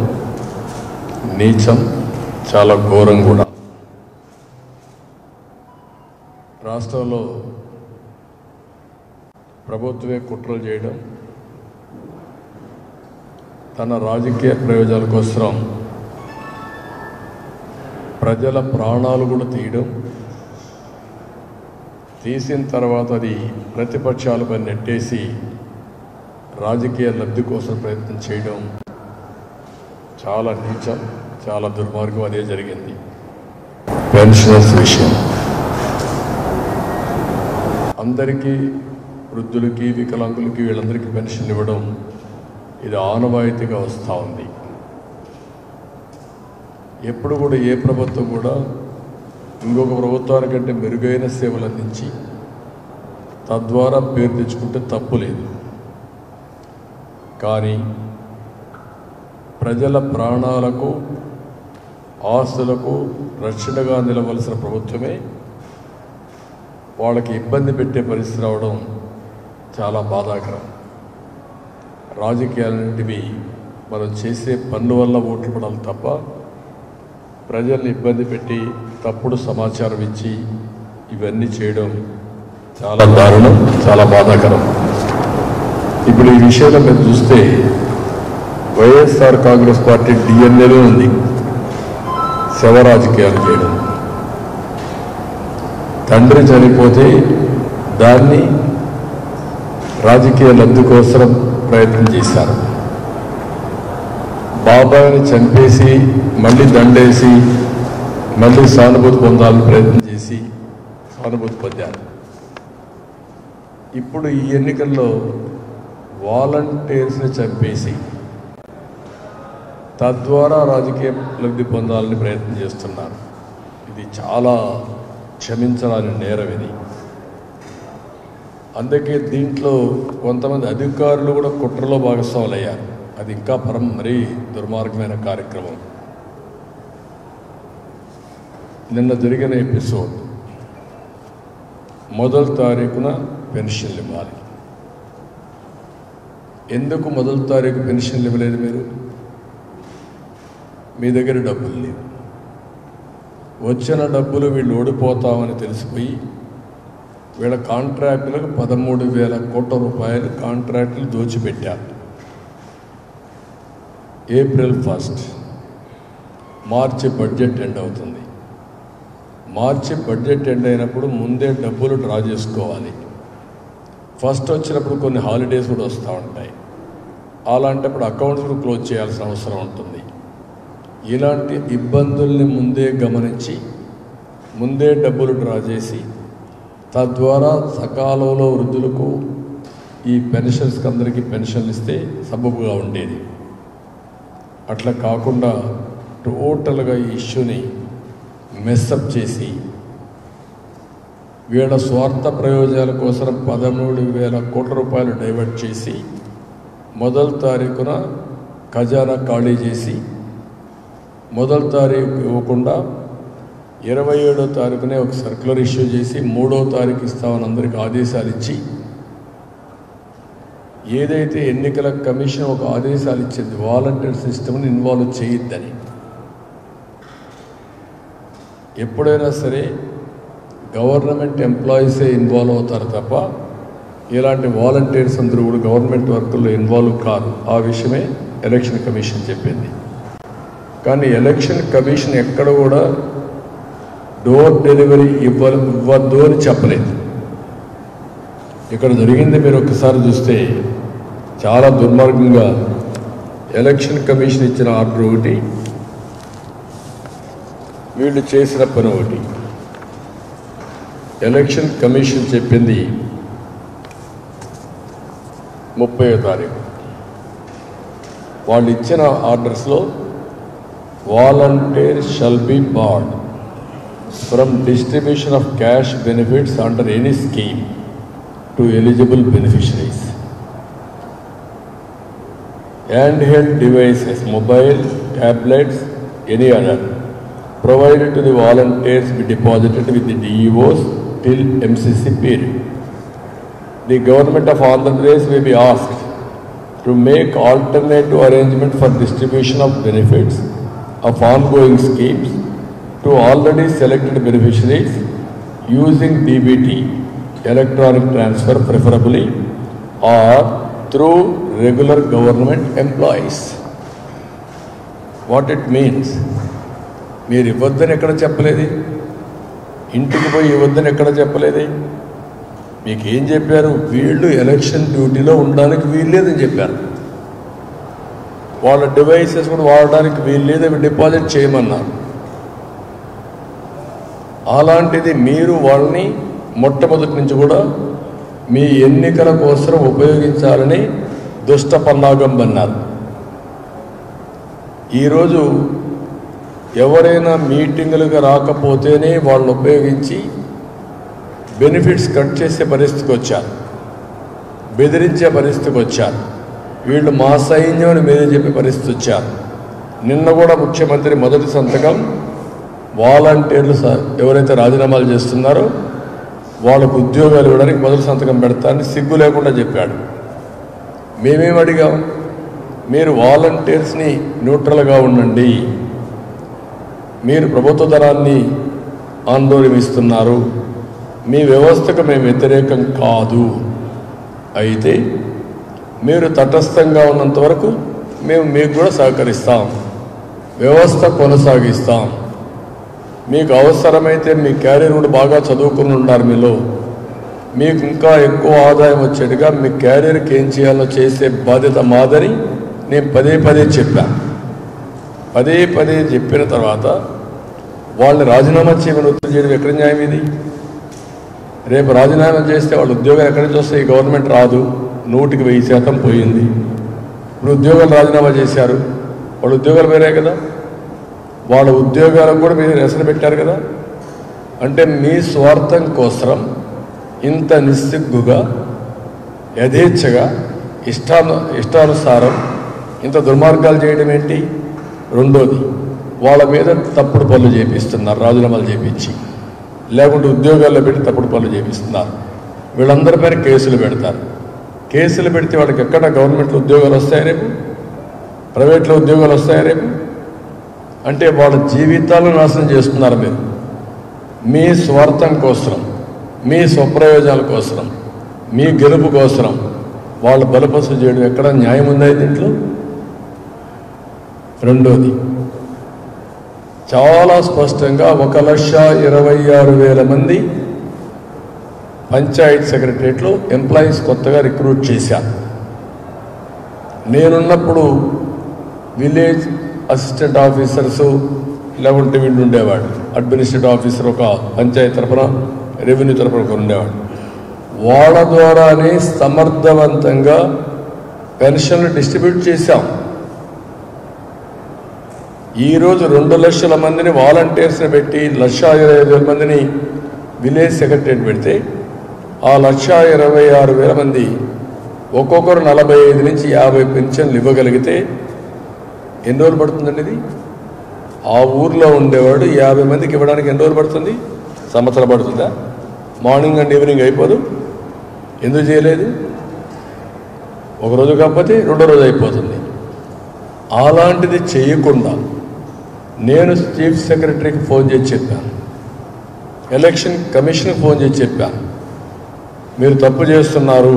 నీచం, చాలా ఘోరం కూడా. రాష్ట్రంలో ప్రభుత్వమే కుట్రలు చేయడం, తన రాజకీయ ప్రయోజనాల కోసం ప్రజల ప్రాణాలు కూడా తీయడం, తీసిన తర్వాత అది ప్రతిపక్షాలపై నెట్టేసి రాజకీయ లబ్ధి కోసం ప్రయత్నం చేయడం చాలా నీచం, చాలా దుర్మార్గం. అదే జరిగింది పెన్షనర్స్ విషయం. అందరికీ, వృద్ధులకి, వికలాంగులకి, వీళ్ళందరికీ పెన్షన్ ఇవ్వడం ఇది ఆనవాయితీగా వస్తూ ఉంది. ఎప్పుడు కూడా ఏ ప్రభుత్వం కూడా ఇంకొక ప్రభుత్వానికంటే మెరుగైన సేవలు అందించి తద్వారా పేరు తెచ్చుకుంటే తప్పు లేదు. కానీ ప్రజల ప్రాణాలకు, ఆస్తులకు రక్షణగా నిలవలసిన ప్రభుత్వమే వాళ్ళకి ఇబ్బంది పెట్టే పరిస్థితి రావడం చాలా బాధాకరం. రాజకీయాలన్నింటివి మనం చేసే పన్ను వల్ల ఓట్లు పడాలి తప్ప ప్రజల్ని ఇబ్బంది పెట్టి తప్పుడు సమాచారం ఇచ్చి ఇవన్నీ చేయడం చాలా దారుణం, చాలా బాధాకరం. ఇప్పుడు ఈ విషయంలో మీరు చూస్తే వైఎస్ఆర్ కాంగ్రెస్ పార్టీ డిఎన్ఏలో ఉంది శవ రాజకీయాలు చేయడం. తండ్రి చనిపోతే దాన్ని రాజకీయ లబ్ధి కోసం ప్రయత్నం చేశారు. బాబాయిని చంపేసి మళ్ళీ దండేసి మళ్ళీ సానుభూతి పొందాలని ప్రయత్నం చేసి సానుభూతి పొందారు. ఇప్పుడు ఈ ఎన్నికల్లో వాలంటీర్స్ని చంపేసి తద్వారా రాజకీయ లబ్ధి పొందాలని ప్రయత్నం చేస్తున్నారు. ఇది చాలా క్షమించరాని నేరం ఇది. అందుకే దీంట్లో కొంతమంది అధికారులు కూడా కుట్రలో భాగస్వాములు అయ్యారు. అది ఇంకా మరీ దుర్మార్గమైన కార్యక్రమం. నిన్న జరిగిన ఎపిసోడ్, మొదటి తారీఖున పెన్షన్లు ఇవ్వాలి. ఎందుకు మొదటి తారీఖు పెన్షన్లు ఇవ్వలేదు? మీరు మీ దగ్గర డబ్బులు లేవు. వచ్చిన డబ్బులు వీళ్ళు ఓడిపోతామని తెలిసిపోయి వీళ్ళ కాంట్రాక్టులకు 13,000 కోట్ల రూపాయలు కాంట్రాక్టులు దోచిపెట్టారు. ఏప్రిల్ 1 మార్చి బడ్జెట్ ఎండ్ అవుతుంది. మార్చి బడ్జెట్ ఎండ్ అయినప్పుడు ముందే డబ్బులు డ్రా చేసుకోవాలి. ఫస్ట్ వచ్చినప్పుడు కొన్ని హాలిడేస్ కూడా వస్తూ ఉంటాయి. అలాంటప్పుడు అకౌంట్స్ కూడా క్లోజ్ చేయాల్సిన అవసరం ఉంటుంది. ఇలాంటి ఇబ్బందుల్ని ముందే గమనించి ముందే డబ్బులు డ్రా చేసి తద్వారా సకాలంలో వృద్ధులకు ఈ పెన్షన్స్కి అందరికీ పెన్షన్లు ఇస్తే సబబుగా ఉండేది. అట్లా కాకుండా టోటల్గా ఈ ఇష్యూని మెస్అప్ చేసి వీళ్ళ స్వార్థ ప్రయోజనాల కోసం 13,000 కోట్ల రూపాయలు డైవర్ట్ చేసి మొదటి తారీఖున ఖజానా ఖాళీ చేసి మొదటి తారీఖు ఇవ్వకుండా 27వ తారీఖునే ఒక సర్క్యులర్ ఇష్యూ చేసి 3వ తారీఖు ఇస్తామని అందరికీ ఆదేశాలు ఇచ్చి, ఏదైతే ఎన్నికల కమిషన్ ఒక ఆదేశాలు ఇచ్చింది వాలంటీర్ సిస్టమ్ని ఇన్వాల్వ్ చేయొద్దని. ఎప్పుడైనా సరే గవర్నమెంట్ ఎంప్లాయీసే ఇన్వాల్వ్ అవుతారు తప్ప ఇలాంటి వాలంటీర్స్ అందరూ కూడా గవర్నమెంట్ వర్కుల్లో ఇన్వాల్వ్ కాదు. ఆ విషయమే ఎలక్షన్ కమిషన్ చెప్పింది. కానీ ఎలక్షన్ కమిషన్ ఎక్కడ కూడా డోర్ డెలివరీ ఇవ్వద్దు అని చెప్పలేదు. ఇక్కడ జరిగింది మీరు ఒక్కసారి చూస్తే చాలా దుర్మార్గంగా ఎలక్షన్ కమిషన్ ఇచ్చిన ఆర్డర్ ఒకటి, వీళ్ళు చేసిన పని ఒకటి. ఎలక్షన్ కమిషన్ చెప్పింది 30వ తారీఖు. వాళ్ళు ఇచ్చిన ఆర్డర్స్లో volunteers shall be barred from distribution of cash benefits under any scheme to eligible beneficiaries. Handheld devices, mobile, tablets, any other, provided to the volunteers be deposited with the DEOs till MCC period. The government of Andhra Pradesh may be asked to make alternative arrangement for distribution of benefits of ongoing schemes to already selected beneficiaries using DBT, electronic transfer preferably, or through regular government employees. What it means? మీరు ఇవ్వద్దని ఎక్కడ చెప్పలేదు, ఇంటికి పోయి ఇవ్వద్దని ఎక్కడ చెప్పలేదు. మీకు ఏం చెప్పారు? వీళ్ళు ఎలక్షన్ డ్యూటీలో ఉండడానికి వీల్లేదని చెప్పారు. వాళ్ళ డివైసెస్ కూడా వాడడానికి వీల్లేదు, అవి డిపాజిట్ చేయమన్నారు. అలాంటిది మీరు వాళ్ళని మొట్టమొదటి నుంచి కూడా మీ ఎన్నికల కోసం ఉపయోగించాలని దుష్ట పన్నాగం అన్నారు. ఈరోజు ఎవరైనా మీటింగులుగా రాకపోతేనే వాళ్ళు ఉపయోగించి బెనిఫిట్స్ కట్ చేసే పరిస్థితికి వచ్చారు, బెదిరించే పరిస్థితికి వచ్చారు. వీళ్ళు మా సైన్యం అని మీరే చెప్పే పరిస్థితి వచ్చారు. నిన్న కూడా ముఖ్యమంత్రి మొదటి సంతకం వాలంటీర్లు ఎవరైతే రాజీనామాలు చేస్తున్నారో వాళ్ళకు ఉద్యోగాలు ఇవ్వడానికి మొదటి సంతకం పెడతానని సిగ్గు లేకుండా చెప్పాడు. మేమేం అడిగాం? మీరు వాలంటీర్స్ని న్యూట్రల్గా ఉండండి, మీరు ప్రభుత్వ ధనాన్ని ఆందోళనిస్తున్నారు, మీ వ్యవస్థకు మేము వ్యతిరేకం కాదు, అయితే మీరు తటస్థంగా ఉన్నంత వరకు మేము మీకు కూడా సహకరిస్తాం, వ్యవస్థ కొనసాగిస్తాం. మీకు అవసరమైతే మీ క్యారియర్ కూడా బాగా చదువుకుని ఉన్నారు, మీలో మీకు ఇంకా ఎక్కువ ఆదాయం వచ్చేట్టుగా మీ క్యారియర్కి ఏం చేయాలో చేసే బాధ్యత మాదని నేను పదే పదే చెప్పాను. పదే పదే చెప్పిన తర్వాత వాళ్ళని రాజీనామా చేయమని ఒత్తిడి చేయడం ఎక్కడ న్యాయం? ఇది రేపు రాజీనామా చేస్తే వాళ్ళ ఉద్యోగాలు ఎక్కడి నుంచి వస్తాయి? గవర్నమెంట్ రాదు, 100% పోయింది. ఇప్పుడు ఉద్యోగాలు రాజీనామా చేశారు, వాళ్ళ ఉద్యోగాలు వేరే కదా, వాళ్ళ ఉద్యోగాలకు కూడా మీరు రెసలు పెట్టారు కదా. అంటే మీ స్వార్థం కోసం ఇంత నిస్సిగ్గుగా యథేచ్ఛగా ఇష్టానుసారం ఇంత దుర్మార్గాలు చేయడం ఏంటి? రెండోది, వాళ్ళ మీద తప్పుడు పనులు చేపిస్తున్నారు, రాజీనామాలు చేపించి, లేకుంటే ఉద్యోగాల్లో పెట్టి తప్పుడు పనులు చేపిస్తున్నారు. వీళ్ళందరి పైన కేసులు పెడతారు. కేసులు పెడితే వాళ్ళకి ఎక్కడ గవర్నమెంట్లో ఉద్యోగాలు వస్తాయి రేపు? ప్రైవేట్లో ఉద్యోగాలు వస్తాయి రేపు? అంటే వాళ్ళ జీవితాలను నాశనం చేస్తున్నారు మీరు. మీ స్వార్థం కోసం, మీ స్వప్రయోజనాల కోసం, మీ గెలుపు కోసం వాళ్ళు బలపసు చేయడం ఎక్కడ న్యాయం ఉందా దీంట్లో? రెండోది, చాలా స్పష్టంగా 1,26,000 మంది పంచాయత్ సెక్రటరియట్లో ఎంప్లాయీస్ కొత్తగా రిక్రూట్ చేశారు. నేనున్నప్పుడు విలేజ్ అసిస్టెంట్ ఆఫీసర్సు లేకుంటే వీళ్ళు ఉండేవాడు, అడ్మినిస్ట్రేటివ్ ఆఫీసర్ ఒక పంచాయతీ తరఫున, రెవెన్యూ తరఫున ఒకరు ఉండేవాడు. వాళ్ళ ద్వారానే సమర్థవంతంగా పెన్షన్లు డిస్ట్రిబ్యూట్ చేశాం. ఈరోజు 2 లక్షల మందిని వాలంటీర్స్ని పెట్టి 1,25,000 మందిని విలేజ్ సెక్రటరియట్ పెడితే ఆ 1,26,000 మంది ఒక్కొక్కరు 45 నుంచి 50 పెన్షన్లు ఇవ్వగలిగితే ఎన్ని రోజులు పడుతుందండి ఇది? ఆ ఊర్లో ఉండేవాడు 50 మందికి ఇవ్వడానికి ఎన్ని రోజులు పడుతుంది? సంవత్సరం పడుతుందా? మార్నింగ్ అండ్ ఈవినింగ్ అయిపోదు? ఎందుకు చేయలేదు? ఒకరోజు కాకపోతే 2వ రోజు అయిపోతుంది. అలాంటిది చేయకుండా నేను చీఫ్ సెక్రటరీకి ఫోన్ చేసి చెప్పాను, ఎలక్షన్ కమిషన్కి ఫోన్ చేసి చెప్పాను, మీరు తప్పు చేస్తున్నారు,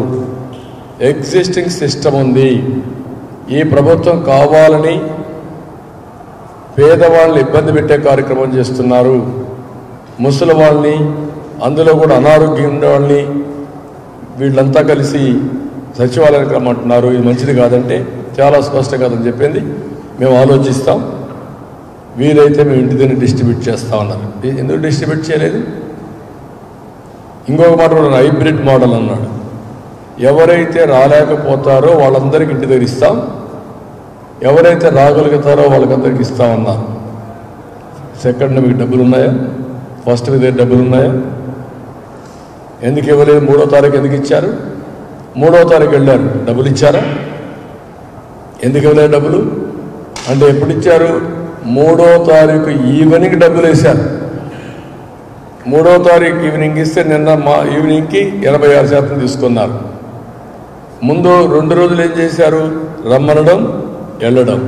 ఎగ్జిస్టింగ్ సిస్టమ్ ఉంది, ఈ ప్రభుత్వం కావాలని పేదవాళ్ళని ఇబ్బంది పెట్టే కార్యక్రమం చేస్తున్నారు, ముసలి వాళ్ళని, అందులో కూడా అనారోగ్యం ఉండే వాళ్ళని వీళ్ళంతా కలిసి సచివాలయానికి రమ్మంటున్నారు, ఇది మంచిది కాదంటే చాలా స్పష్టం కాదని చెప్పింది. మేము ఆలోచిస్తాం, వీలైతే మేము ఇంటి దగ్గర డిస్ట్రిబ్యూట్ చేస్తా ఉన్నారు. ఎందుకు డిస్ట్రిబ్యూట్ చేయలేదు? ఇంకొక మాట కూడా హైబ్రిడ్ మోడల్ అన్నాడు. ఎవరైతే రాలేకపోతారో వాళ్ళందరికీ ఇంటి దగ్గర ఇస్తాం, ఎవరైతే రాగలుగుతారో వాళ్ళకందరికి ఇస్తామన్నారు. సెకండ్ మీకు డబ్బులు ఉన్నాయా? ఫస్ట్ మీ దగ్గర డబ్బులు ఉన్నాయా? ఎందుకు ఇవ్వలేదు? 3వ తారీఖు ఎందుకు ఇచ్చారు? 3వ తారీఖు వెళ్ళారు, డబ్బులు ఇచ్చారా? ఎందుకు ఇవ్వలేదు డబ్బులు? అంటే ఎప్పుడు ఇచ్చారు? 3వ తారీఖు ఈవినింగ్ డబ్బులు వేశారు. 3వ తారీఖు ఈవినింగ్ ఇస్తే నిన్న మా ఈవినింగ్కి 86% తీసుకున్నారు. ముందు 2 రోజులు ఏం చేశారు? రమ్మనడం, వెళ్ళడం,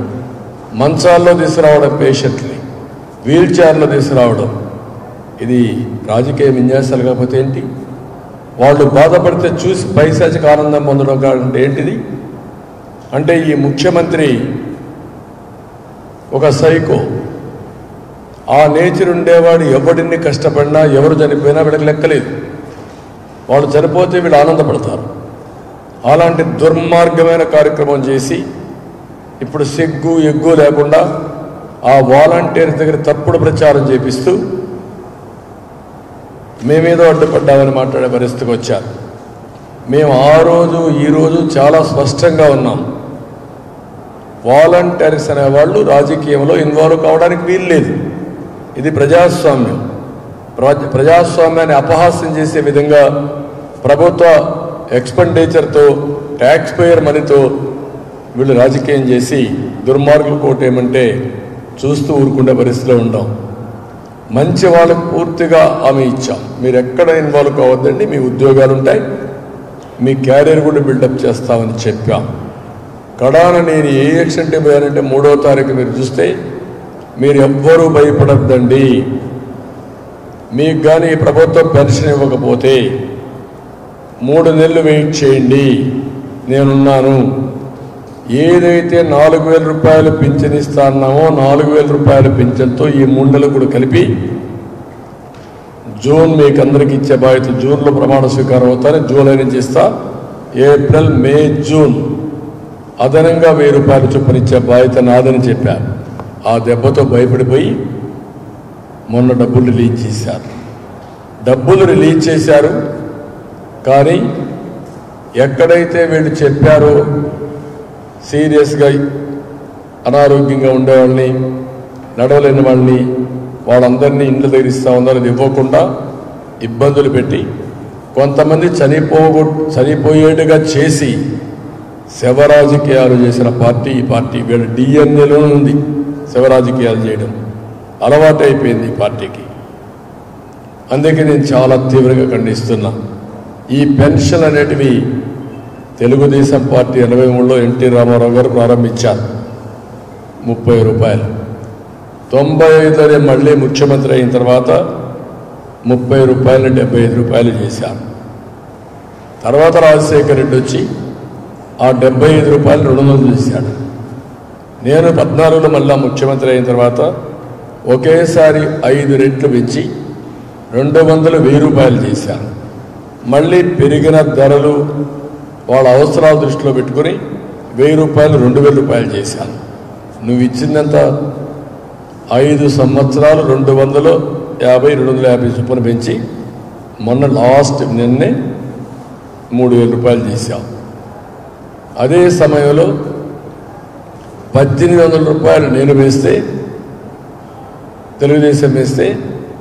మంచాల్లో తీసుకురావడం, పేషెంట్ని వీల్ చైర్లో తీసుకురావడం. ఇది రాజకీయ విన్యాసాలు కాకపోతే ఏంటి? వాళ్ళు బాధపడితే చూసి పైశాచిక ఆనందం పొందడం కాదంటే ఏంటిది? అంటే ఈ ముఖ్యమంత్రి ఒక సైకో. ఆ నేచర్ ఉండేవాడు ఎవడిని కష్టపడినా, ఎవరు చనిపోయినా వీళ్ళకి లెక్కలేదు. వాళ్ళు చనిపోతే వీళ్ళు ఆనందపడతారు. అలాంటి దుర్మార్గమైన కార్యక్రమం చేసి ఇప్పుడు సిగ్గు ఎగ్గు లేకుండా ఆ వాలంటీర్స్ దగ్గర తప్పుడు ప్రచారం చేపిస్తూ మేమేదో అడ్డుపడ్డామని మాట్లాడే పరిస్థితికి వచ్చారు. మేము ఆ రోజు ఈరోజు చాలా స్పష్టంగా ఉన్నాం. వాలంటీర్స్ అనేవాళ్ళు రాజకీయంలో ఇన్వాల్వ్ కావడానికి వీలు లేదు. ఇది ప్రజాస్వామ్యం. ప్రజాస్వామ్యాన్ని అపహాస్యం చేసే విధంగా ప్రభుత్వ ఎక్స్పెండిచర్తో, ట్యాక్స్ పేయర్ మనీతో వీళ్ళు రాజకీయం చేసి దుర్మార్గులు కోటేమంటే చూస్తూ ఊరుకుండే పరిస్థితిలో ఉంటాం. మంచి వాళ్ళకు పూర్తిగా హామీ ఇచ్చాం. మీరు ఎక్కడ ఇన్వాల్వ్ కావద్దండి, మీ ఉద్యోగాలు ఉంటాయి, మీ క్యారియర్ కూడా బిల్డప్ చేస్తామని చెప్పాం. కడాన నేను ఏ యాక్సిడెంట్ పోయానంటే 3వ తారీఖు మీరు చూస్తే మీరు ఎవ్వరూ భయపడద్దండి. మీకు కానీ ప్రభుత్వం పెన్షన్ ఇవ్వకపోతే 3 నెలలు వెయిట్ చేయండి, నేనున్నాను. ఏదైతే 4,000 రూపాయలు పింఛన్ ఇస్తా అన్నామో 4,000 రూపాయల పింఛన్తో ఈ 3 నెలలు కూడా కలిపి జూన్ మీకు అందరికి ఇచ్చే బాధ్యత. జూన్లో ప్రమాణ స్వీకారం అవుతారు, జూలై నుంచి ఇస్తా. ఏప్రిల్, మే, జూన్ అదనంగా 1000 రూపాయలు చొప్పున ఇచ్చే బాధ్యత నాదని చెప్పారు. ఆ దెబ్బతో భయపడిపోయి మొన్న డబ్బులు రిలీజ్ చేశారు. డబ్బులు రిలీజ్ చేశారు, కానీ ఎక్కడైతే వీళ్ళు చెప్పారో సీరియస్గా అనారోగ్యంగా ఉండేవాళ్ళని, నడవలేని వాళ్ళని, వాళ్ళందరినీ ఇండ్ల దగ్గర ఇస్తా ఉన్నారు. అది ఇవ్వకుండా ఇబ్బందులు పెట్టి కొంతమంది చనిపోయేట్టుగా చేసి శవ రాజకీయాలు చేసిన పార్టీ ఈ పార్టీ. వీళ్ళ డిఎన్ఏలో ఉంది శవ రాజకీయాలు చేయడం, అలవాటు అయిపోయింది ఈ పార్టీకి. అందుకే నేను చాలా తీవ్రంగా ఖండిస్తున్నా. ఈ పెన్షన్ అనేటివి తెలుగుదేశం పార్టీ 83లో ఎన్టీ రామారావు గారు ప్రారంభించారు, 30 రూపాయలు. 95లోనే మళ్ళీ ముఖ్యమంత్రి అయిన తర్వాత 30 రూపాయలు 75 రూపాయలు చేశారు. తర్వాత రాజశేఖర రెడ్డి వచ్చి ఆ 75 రూపాయలు 200 చేశాడు. నేను 14లో మళ్ళా ముఖ్యమంత్రి అయిన తర్వాత ఒకేసారి 5 రెట్లు పెంచి 200 1000 రూపాయలు చేశాను. మళ్ళీ పెరిగిన ధరలు వాళ్ళ అవసరాలు దృష్టిలో పెట్టుకుని 1000 రూపాయలు 2000 రూపాయలు చేశాను. నువ్వు ఇచ్చిందంత 5 సంవత్సరాలు 250 250 చొప్పున పెంచి మొన్న లాస్ట్ నిన్నే 3000 రూపాయలు చేశావు. అదే సమయంలో 1800 రూపాయలు నేను వేస్తే, తెలుగుదేశం వేస్తే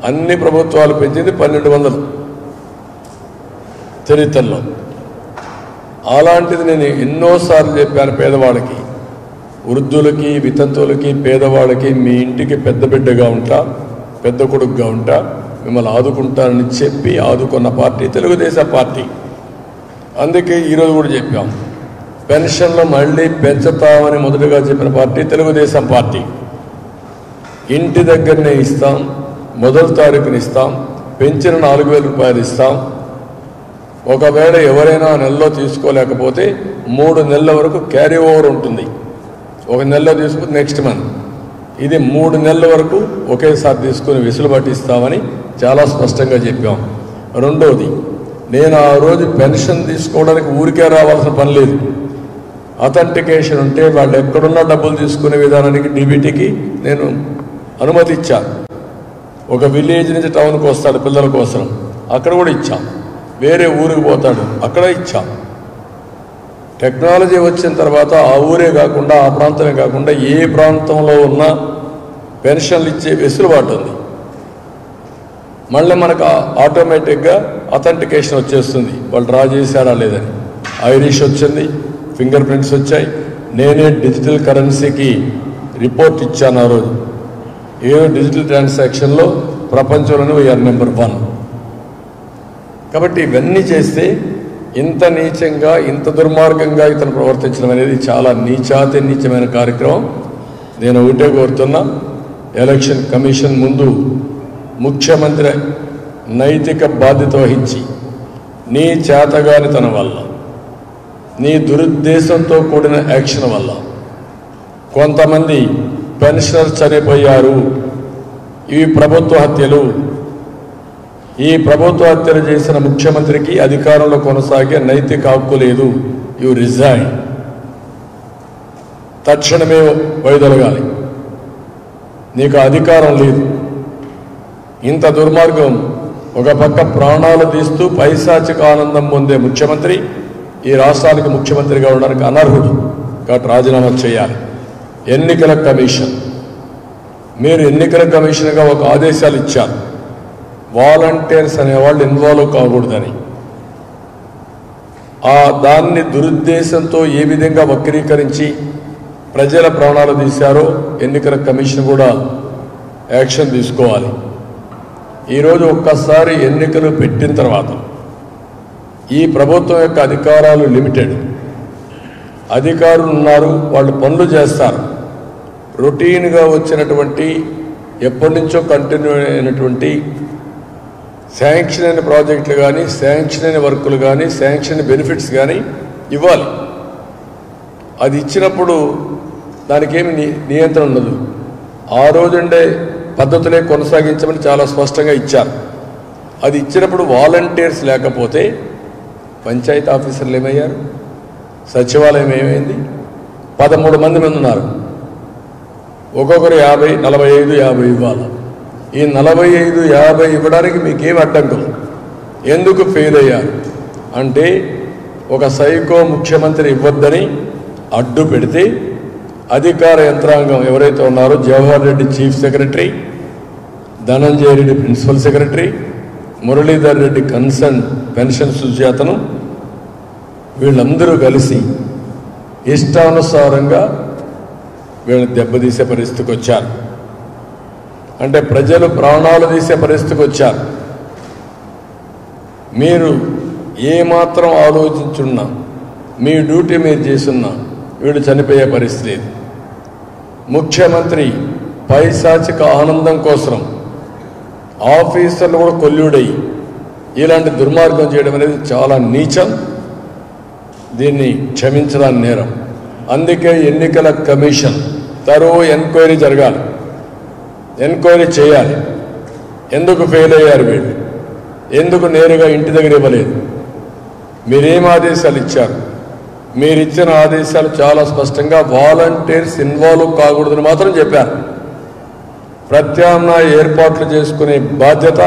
అన్ని ప్రభుత్వాలు పెంచింది 1200 చరిత్రలో. అలాంటిది నేను ఎన్నోసార్లు చెప్పాను పేదవాళ్ళకి, వృద్ధులకి, వితంతువులకి, పేదవాళ్ళకి మీ ఇంటికి పెద్ద బిడ్డగా ఉంటా, పెద్ద కొడుకుగా ఉంటా, మిమ్మల్ని ఆదుకుంటానని చెప్పి ఆదుకున్న పార్టీ తెలుగుదేశం పార్టీ. అందుకే ఈరోజు కూడా చెప్పాం, పెన్షన్లు మళ్ళీ పెంచుతామని మొదటగా చెప్పిన పార్టీ తెలుగుదేశం పార్టీ. ఇంటి దగ్గరనే ఇస్తాం, మొదటి తారీఖుని ఇస్తాం, పెంచిన 4000 రూపాయలు ఇస్తాం. ఒకవేళ ఎవరైనా నెలలో తీసుకోలేకపోతే 3 నెలల వరకు క్యారీ ఓవర్ ఉంటుంది. ఒక నెలలో తీసుకుని నెక్స్ట్ మంత్, ఇది 3 నెలల వరకు ఒకేసారి తీసుకుని వెసులుబాటు ఇస్తామని చాలా స్పష్టంగా చెప్పాం. రెండోది, నేను ఆ రోజు పెన్షన్ తీసుకోవడానికి ఊరికే రావాల్సిన పని లేదు. అథెంటికేషన్ ఉంటే వాళ్ళు ఎక్కడున్నా డబ్బులు తీసుకునే విధానానికి డీబీటీకి నేను అనుమతి ఇచ్చాను. ఒక విలేజ్ నుంచి టౌన్కి వస్తాడు పిల్లల కోసం, అక్కడ కూడా ఇచ్చాం. వేరే ఊరికి పోతాడు, అక్కడ ఇచ్చాం. టెక్నాలజీ వచ్చిన తర్వాత ఆ ఊరే కాకుండా ఆ ప్రాంతమే కాకుండా ఏ ప్రాంతంలో ఉన్నా పెన్షన్లు ఇచ్చే వెసులుబాటు ఉంది. మళ్ళీ మనకు ఆటోమేటిక్గా అథెంటికేషన్ వచ్చేస్తుంది, వాళ్ళు డ్రా చేశారా లేదని. ఐరిష్ వచ్చింది, ఫింగర్ ప్రింట్స్ వచ్చాయి. నేనే డిజిటల్ కరెన్సీకి రిపోర్ట్ ఇచ్చాను ఆ రోజు. ఏదో డిజిటల్ ట్రాన్సాక్షన్లో ప్రపంచంలోనే వీఆర్ నెంబర్ 1. కాబట్టి ఇవన్నీ చేస్తే ఇంత నీచంగా ఇంత దుర్మార్గంగా ఇతను ప్రవర్తించడం అనేది చాలా నీచాతి నీచమైన కార్యక్రమం. నేను ఒకటే కోరుతున్నా, ఎలక్షన్ కమిషన్ ముందు ముఖ్యమంత్రి నైతిక బాధ్యత వహించి నీ చేతగానితనం వల్ల, నీ దురుద్దేశంతో కూడిన యాక్షన్ వల్ల కొంతమంది పెన్షనర్ చనిపోయారు. ఇవి ప్రభుత్వ హత్యలు. ఈ ప్రభుత్వ హత్యలు చేసిన ముఖ్యమంత్రికి అధికారంలో కొనసాగే నైతిక హక్కు లేదు. You resign. తక్షణమే వైదొలగాలి. నీకు అధికారం లేదు. ఇంత దుర్మార్గం, ఒక పక్క ప్రాణాలు తీస్తూ పైశాచిక ఆనందం పొందే ముఖ్యమంత్రి ఈ రాష్ట్రానికి ముఖ్యమంత్రిగా ఉండడానికి అనర్హుడు. కాబట్టి రాజీనామా చేయాలి. ఎన్నికల కమిషన్, మీరు ఎన్నికల కమిషన్గా ఒక ఆదేశాలు ఇచ్చారు, వాలంటీర్స్ అనేవాళ్ళు ఇన్వాల్వ్ కాకూడదని. దాన్ని దురుద్దేశంతో ఏ విధంగా వక్రీకరించి ప్రజల ప్రాణాలు తీశారో ఎన్నికల కమిషన్ కూడా యాక్షన్ తీసుకోవాలి. ఈరోజు ఒక్కసారి ఎన్నికలు పెట్టిన తర్వాత ఈ ప్రభుత్వం యొక్క అధికారాలు లిమిటెడ్. అధికారులు ఉన్నారు, వాళ్ళు పనులు చేస్తారు. రొటీన్గా వచ్చినటువంటి ఎప్పటి నుంచో కంటిన్యూ అయినటువంటి శాంక్షన్ అయిన ప్రాజెక్టులు కానీ, శాంక్షన్ అయిన వర్కులు కానీ, శాంక్షన్ బెనిఫిట్స్ కానీ ఇవ్వాలి. అది ఇచ్చినప్పుడు దానికి ఏమి నియంత్రణ ఉండదు. ఆ రోజుండే పద్ధతులే కొనసాగించమని చాలా స్పష్టంగా ఇచ్చారు. అది ఇచ్చినప్పుడు వాలంటీర్స్ లేకపోతే పంచాయతీ ఆఫీసర్లు ఏమయ్యారు, సచివాలయం ఏమైంది? 13 మంది ఉన్నారు. ఒక్కొక్కరు 50, 45, 50 ఇవ్వాలి. ఈ 45, 50 ఇవ్వడానికి మీకేం అడ్డంకులు? ఎందుకు ఫెయిల్ అయ్యారు అంటే ఒక సైకో ముఖ్యమంత్రి ఇవ్వద్దని అడ్డు పెడితే అధికార యంత్రాంగం ఎవరైతే ఉన్నారో, Jawahar Reddy chief secretary, Dhananjaya Reddy principal secretary, Muralidhar Reddy concern pension సుజాతను, వీళ్ళందరూ కలిసి ఇష్టానుసారంగా వీళ్ళని దెబ్బతీసే పరిస్థితికి వచ్చారు. అంటే ప్రజలు ప్రాణాలు తీసే పరిస్థితికి వచ్చారు. మీరు ఏమాత్రం ఆలోచించున్నా, మీ డ్యూటీ మీరు చేస్తున్నా వీడు చనిపోయే పరిస్థితి లేదు. ముఖ్యమంత్రి పైశాచిక ఆనందం కోసం ఆఫీసర్లు కూడా కొల్లుడై ఇలాంటి దుర్మార్గం చేయడం అనేది చాలా నీచం. దీన్ని క్షమించడానికి నేరం. అందుకే ఎన్నికల కమిషన్ తరువు ఎంక్వైరీ జరగాలి, ఎంక్వైరీ చేయాలి. ఎందుకు ఫెయిల్ అయ్యారు వీళ్ళు? ఎందుకు నేరుగా ఇంటి దగ్గర ఇవ్వలేదు? మీరేం ఆదేశాలు ఇచ్చారు? మీరిచ్చిన ఆదేశాలు చాలా స్పష్టంగా వాలంటీర్స్ ఇన్వాల్వ్ కాకూడదని మాత్రం చెప్పారు. ప్రత్యామ్నాయ ఏర్పాట్లు చేసుకునే బాధ్యత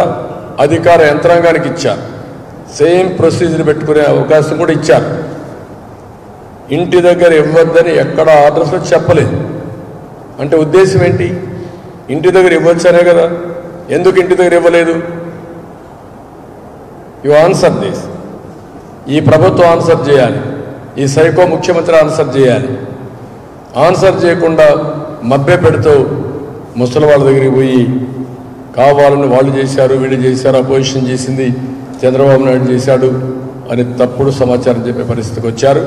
అధికార యంత్రాంగానికి ఇచ్చారు. సేమ్ ప్రొసీజర్ పెట్టుకునే అవకాశం కూడా ఇచ్చారు. ఇంటి దగ్గర ఇవ్వద్దని ఎక్కడ ఆర్డర్స్లో చెప్పలేదు. అంటే ఉద్దేశం ఏంటి? ఇంటి దగ్గర ఇవ్వచ్చనే కదా. ఎందుకు ఇంటి దగ్గర ఇవ్వలేదు? You answer this. ఈ ప్రభుత్వం ఆన్సర్ చేయాలి, ఈ సైకో ముఖ్యమంత్రి ఆన్సర్ చేయాలి. ఆన్సర్ చేయకుండా మభ్య పెడుతూ ముసలి వాళ్ళ దగ్గరికి పోయి కావాలని వాళ్ళు చేశారు, వీళ్ళు చేశారు, అపోజిషన్ చేసింది, చంద్రబాబు నాయుడు చేశాడు అని తప్పుడు సమాచారం చెప్పే పరిస్థితికి వచ్చారు.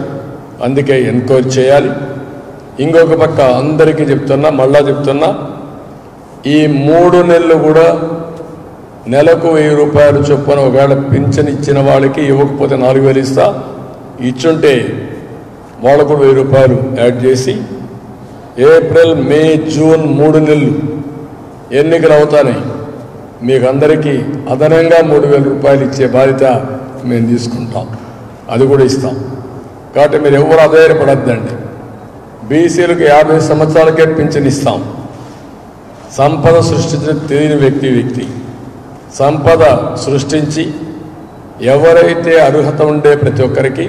అందుకే ఎంక్వైరీ చేయాలి. ఇంకొక పక్క అందరికీ చెప్తున్నా, మళ్ళా చెప్తున్నా, ఈ 3 నెలలు కూడా నెలకు 1000 రూపాయలు చొప్పున ఒకవేళ పింఛన్ ఇచ్చిన వాళ్ళకి ఇవ్వకపోతే 4000 ఇస్తా, ఇచ్చుంటే వాళ్ళకు కూడా 1000 రూపాయలు యాడ్ చేసి ఏప్రిల్, మే, జూన్ 3 నెలలు ఎన్నికలు అవుతానే మీకు అందరికీ అదనంగా 3000 రూపాయలు ఇచ్చే బాధ్యత మేము తీసుకుంటాం, అది కూడా ఇస్తాం. కాబట్టి మీరు ఎవరు అధైర్యపడద్దండి. బీసీలకు 50 సంవత్సరాలకే పింఛన్ ఇస్తాం. సంపద సృష్టించిన తెలియని వ్యక్తి సంపద సృష్టించి ఎవరైతే అర్హత ఉండే ప్రతి ఒక్కరికి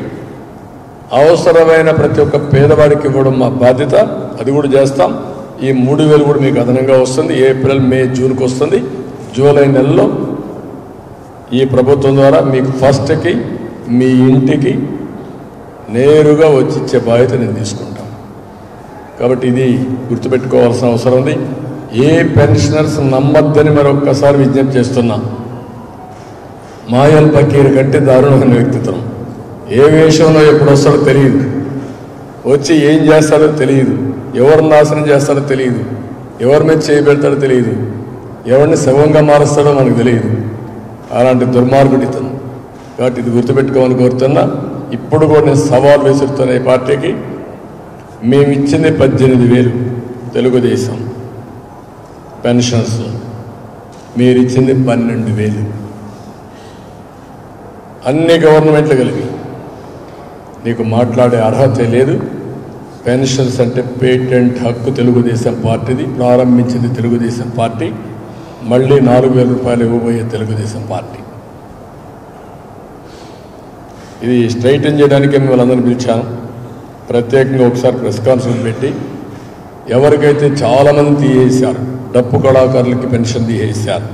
అవసరమైన ప్రతి ఒక్క పేదవాడికి ఇవ్వడం మా బాధ్యత. అది కూడా చేస్తాం. ఈ 3,000 కూడా మీకు అదనంగా వస్తుంది. ఏప్రిల్, మే, జూన్కి వస్తుంది. జూలై నెలలో ఈ ప్రభుత్వం ద్వారా మీకు ఫస్ట్కి మీ ఇంటికి నేరుగా వచ్చి ఇచ్చే బాధ్యత నేను తీసుకుంటాను. కాబట్టి ఇది గుర్తుపెట్టుకోవాల్సిన అవసరం ఉంది. ఏ పెన్షనర్స్ నమ్మద్దని మరొక్కసారి విజ్ఞప్తి చేస్తున్నా. మాయల్ ఫకీర్ కంటే దారుణమైన వ్యక్తిత్వం. ఏ వేషంలో ఎప్పుడు వస్తాడో తెలియదు, వచ్చి ఏం చేస్తాడో తెలియదు, ఎవరు నాశనం చేస్తాడో తెలియదు, ఎవరి మీద చేయబెడతాడో తెలియదు, ఎవరిని శవంగా మారుస్తాడో మనకు తెలియదు. అలాంటి దుర్మార్గుడు ఇతను. కాబట్టి ఇది గుర్తుపెట్టుకోవాలని కోరుతున్నా. ఇప్పుడు కూడా నేను సవాల్ విసురుతున్న ఈ పార్టీకి, మేము ఇచ్చింది 18,000 తెలుగుదేశం పెన్షన్స్, మీరు ఇచ్చింది 12,000. అన్ని గవర్నమెంట్లు కలిపి నీకు మాట్లాడే అర్హత లేదు. పెన్షన్స్ అంటే పేటెంట్ హక్కు తెలుగుదేశం పార్టీది. ప్రారంభించింది తెలుగుదేశం పార్టీ. మళ్ళీ 4,000 రూపాయలు ఇవ్వబోయే తెలుగుదేశం పార్టీ. ఇది స్ట్రైటన్ చేయడానికే మిమ్మల్ని అందరినీ పిలిచాను. ప్రత్యేకంగా ఒకసారి ప్రెస్ కాన్ఫరెన్స్ పెట్టి ఎవరికైతే చాలామంది తీసేశారు, డప్పు కళాకారులకి పెన్షన్ తీసేశారు,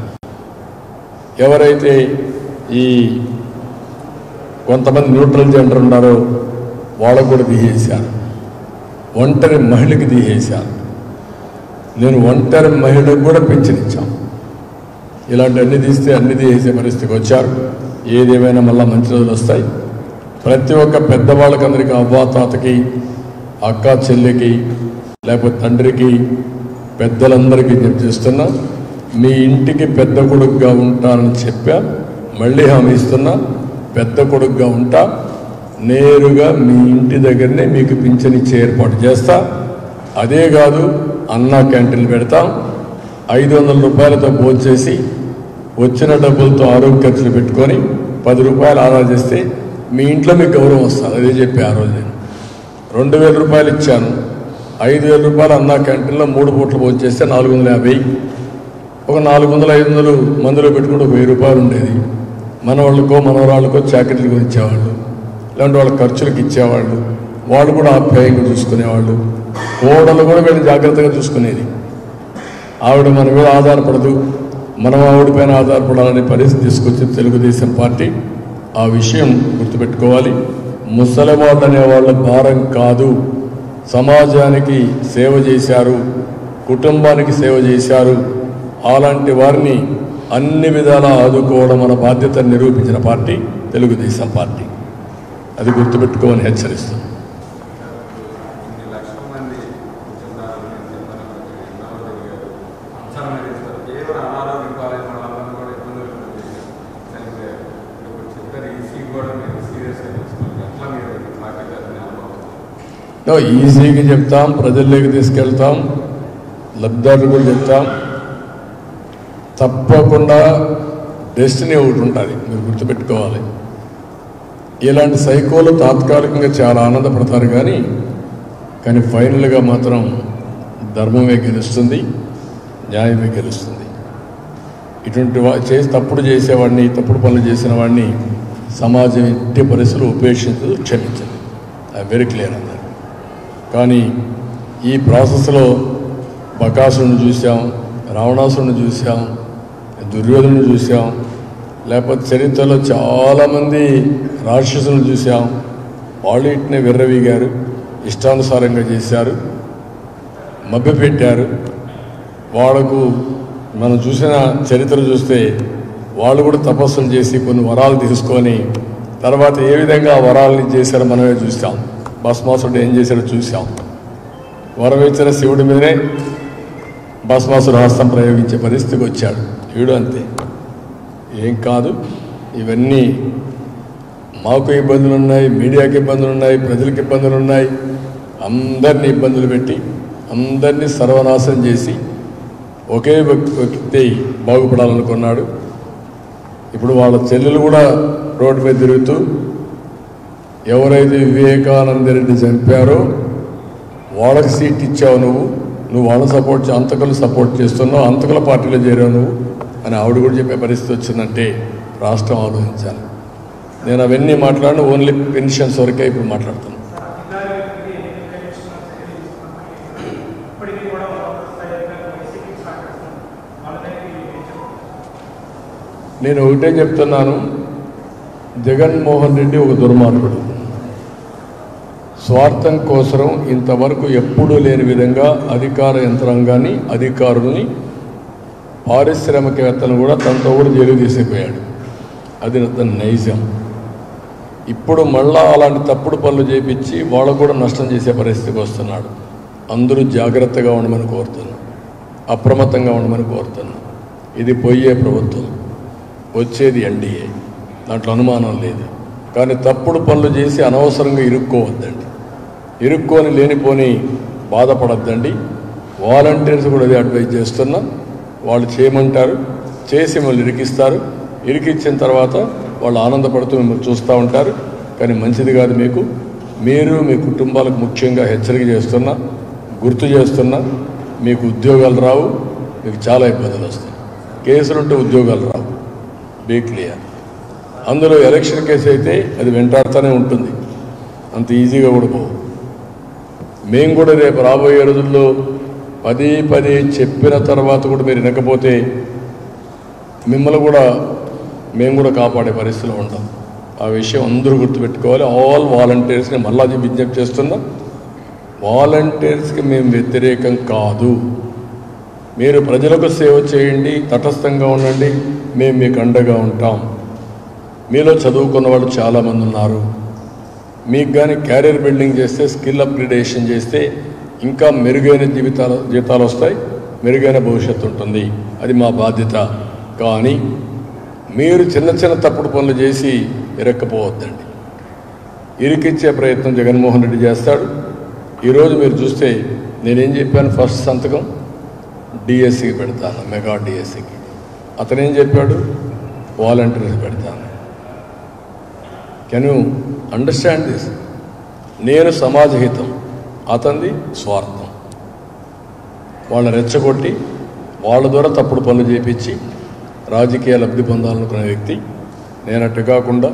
ఎవరైతే ఈ కొంతమంది న్యూట్రల్ జెండర్ ఉన్నారో వాళ్ళకు కూడా తీసేశారు, ఒంటరి మహిళకి తీసేశారు. నేను ఒంటరి మహిళకు కూడా పెన్షన్ ఇచ్చాను. ఇలాంటి అన్ని తీస్తే అన్ని తీసే పరిస్థితికి వచ్చారు. ఏదేమైనా మళ్ళీ మంచి రోజులు వస్తాయి. ప్రతి ఒక్క పెద్దవాళ్ళకి అందరికీ, అవ్వాతాతకి, అక్క చెల్లికి, లేకపోతే తండ్రికి, పెద్దలందరికీ విజ్ఞప్తి చేస్తున్నా. మీ ఇంటికి పెద్ద కొడుకుగా ఉంటానని చెప్పా. మళ్ళీ హామీ ఇస్తున్నా, పెద్ద కొడుకుగా ఉంటా. నేరుగా మీ ఇంటి దగ్గరనే మీకు పింఛన్ ఇచ్చే ఏర్పాటు చేస్తా. అదే కాదు, అన్నా క్యాంటీన్లు పెడతాం. 500 రూపాయలతో భోంచేసి వచ్చిన డబ్బులతో ఆరోగ్య ఖర్చులు పెట్టుకొని 10 రూపాయలు ఆదా చేస్తే మీ ఇంట్లో మీకు గౌరవం వస్తుంది. అదే చెప్పి ఆ రోజు నేను 2,000 రూపాయలు ఇచ్చాను. 5,000 రూపాయలు అన్నా క్యాంటీన్లో 3 పూటలు భోంచేస్తే 450. ఒక 400-500 మందులో పెట్టుకుంటే 1,000 రూపాయలు ఉండేది. మనవాళ్ళకో మనవరాళ్ళకో జాకెట్లు కొని ఇచ్చేవాళ్ళు, ఇలాంటి వాళ్ళ ఖర్చులకు ఇచ్చేవాళ్ళు. వాళ్ళు కూడా ఆప్యాయంగా చూసుకునేవాళ్ళు. కోడలు కూడా వీళ్ళని జాగ్రత్తగా చూసుకునేది. ఆవిడ మన మీద ఆధారపడదు, మనం ఆవిడ పైన ఆధారపడాలనే పరిస్థితి తీసుకొచ్చింది తెలుగుదేశం పార్టీ. ఆ విషయం గుర్తుపెట్టుకోవాలి. ముసలివాళ్ళు అనేవాళ్ళ భారం కాదు. సమాజానికి సేవ చేశారు, కుటుంబానికి సేవ చేశారు. అలాంటి వారిని అన్ని విధాలా ఆదుకోవడం మన బాధ్యతను నిరూపించిన పార్టీ తెలుగుదేశం పార్టీ. అది గుర్తుపెట్టుకోమని హెచ్చరిస్తుంది. ఈజీగా చెప్తాం, ప్రజల్లోకి తీసుకెళ్తాం, లబ్ధిదారులు కూడా చెప్తాం. తప్పకుండా డెస్టినీ ఒకటి ఉంటుంది, మీరు గుర్తుపెట్టుకోవాలి. ఇలాంటి సైకోలు తాత్కాలికంగా చాలా ఆనందపడతారు, కానీ ఫైనల్గా మాత్రం ధర్మమే గెలుస్తుంది, న్యాయమే గెలుస్తుంది. ఇటువంటి తప్పుడు చేసేవాడిని, తప్పుడు పనులు చేసిన వాడిని సమాజం ఎట్టి పరిస్థితులు ఉపేక్షించదు, క్షమించదు. ఐఎమ్ వెరీ క్లియర్ అన్నారు. కానీ ఈ ప్రాసెస్లో బకాసురుని చూసాం, రావణాసురుని చూసాం, దుర్యోధనుని చూసాం, లేకపోతే చరిత్రలో చాలామంది రాక్షసులను చూసాం. వాళ్ళు ఇట్నే విర్రవీగారు, ఇష్టానుసారంగా చేశారు, మభ్యపెట్టారు. వాళ్లకు మనం చూసిన చరిత్ర చూస్తే వాళ్ళు కూడా తపస్సులు చేసి కొన్ని వరాలు తీసుకొని తర్వాత ఏ విధంగా ఆ వరాలని చేశారో మనమే చూసాం. భస్మాసుడు ఏం చేశాడో చూసాం. వరం ఇచ్చిన శివుడి మీదనే భస్మాసుడు హస్తం ప్రయోగించే పరిస్థితికి వచ్చాడు. వీడు అంతే, ఏం కాదు. ఇవన్నీ మాకు ఇబ్బందులు ఉన్నాయి, మీడియాకి ఇబ్బందులు ఉన్నాయి, ప్రజలకు ఇబ్బందులు ఉన్నాయి. అందరినీ ఇబ్బందులు పెట్టి అందరినీ సర్వనాశనం చేసి ఒకే వ్యక్తి బాగుపడాలనుకున్నాడు. ఇప్పుడు వాళ్ళ చెల్లెలు కూడా రోడ్డు మీద తిరుగుతూ ఎవరైతే వివేకానంద రెడ్డి చంపారో వాళ్ళకి సీట్ ఇచ్చావు నువ్వు వాళ్ళ అంతకులు సపోర్ట్ చేస్తున్నావు, అంతకుల పార్టీలో చేరావు నువ్వు అని ఆవిడ కూడా చెప్పే పరిస్థితి వచ్చిందంటే రాష్ట్రం ఆలోచించాలి. నేను అవన్నీ మాట్లాడిన ఓన్లీ పెన్షన్స్ వరకే ఇప్పుడు మాట్లాడుతున్నాను. నేను ఒకటే చెప్తున్నాను, జగన్మోహన్ రెడ్డి ఒక దుర్మార్గుడు. స్వార్థం కోసం ఇంతవరకు ఎప్పుడూ లేని విధంగా అధికార యంత్రాంగాన్ని, అధికారుల్ని, పారిశ్రామికవేత్తలను కూడా తనతో కూడా జైలు తీసిపోయాడు. అది నైజం. ఇప్పుడు మళ్ళా అలాంటి తప్పుడు పనులు చేపించి వాళ్ళకు కూడా నష్టం చేసే పరిస్థితికి వస్తున్నాడు. అందరూ జాగ్రత్తగా ఉండమని కోరుతున్నాం, అప్రమత్తంగా ఉండమని కోరుతున్నాం. ఇది పోయే ప్రభుత్వం, వచ్చేది ఎన్డీఏ, దాంట్లో అనుమానం లేదు. కానీ తప్పుడు పనులు చేసి అనవసరంగా ఇరుక్కోవద్దండి, ఇరుక్కొని లేనిపోని బాధపడద్దండి. వాలంటీర్స్ కూడా అది అడ్వైజ్ చేస్తున్నా. వాళ్ళు చేయమంటారు, చేసి మిమ్మల్ని ఇరికిస్తారు. ఇరికిచ్చిన తర్వాత వాళ్ళు ఆనందపడుతూ మిమ్మల్ని చూస్తూ ఉంటారు. కానీ మంచిది కాదు మీకు. మీరు మీ కుటుంబాలకు ముఖ్యంగా హెచ్చరిక చేస్తున్నా, గుర్తు చేస్తున్నా. మీకు ఉద్యోగాలు రావు, మీకు చాలా ఇబ్బందులు వస్తాయి. కేసులుంటే ఉద్యోగాలు రావు, బీ క్లియర్. అందులో ఎలక్షన్ కేసు అయితే అది వెంటాడుతూనే ఉంటుంది, అంత ఈజీగా కూడా పోవు. మేము కూడా రేపు రాబోయే రోజుల్లో పదే చెప్పిన తర్వాత కూడా మీరు వినకపోతే మిమ్మల్ని కూడా మేము కూడా కాపాడే పరిస్థితిలో ఉంటాం. ఆ విషయం అందరూ గుర్తుపెట్టుకోవాలి. ఆల్ వాలంటీర్స్ని మళ్ళా విజ్ఞప్తి చేస్తున్నా, వాలంటీర్స్కి మేము వ్యతిరేకం కాదు. మీరు ప్రజలకు సేవ చేయండి, తటస్థంగా ఉండండి, మేము మీకు అండగా ఉంటాం. మీలో చదువుకున్న వాళ్ళు చాలామంది ఉన్నారు. మీకు కానీ క్యారియర్ బిల్డింగ్ చేస్తే, స్కిల్ అప్గ్రేడేషన్ చేస్తే ఇంకా మెరుగైన జీవితాలు వస్తాయి, మెరుగైన భవిష్యత్తు ఉంటుంది. అది మా బాధ్యత. కానీ మీరు చిన్న తప్పుడు పనులు చేసి ఇరక్కపోవద్దండి. ఇరికిచ్చే ప్రయత్నం జగన్మోహన్ రెడ్డి చేస్తాడు. ఈరోజు మీరు చూస్తే నేనేం చెప్పాను, ఫస్ట్ సంతకం డిఎస్సికి పెడతాను, మెగా డిఎస్సికి. అతనేం చెప్పాడు, వాలంటీర్స్ పెడతాను. Can you understand this? నేను సమాజహితం, అతనిది స్వార్థం. వాళ్ళని రెచ్చగొట్టి వాళ్ళ ద్వారా తప్పుడు పనులు చేపించి రాజకీయ లబ్ధి పొందాలనుకునే వ్యక్తి. నేను అట్టు కాకుండా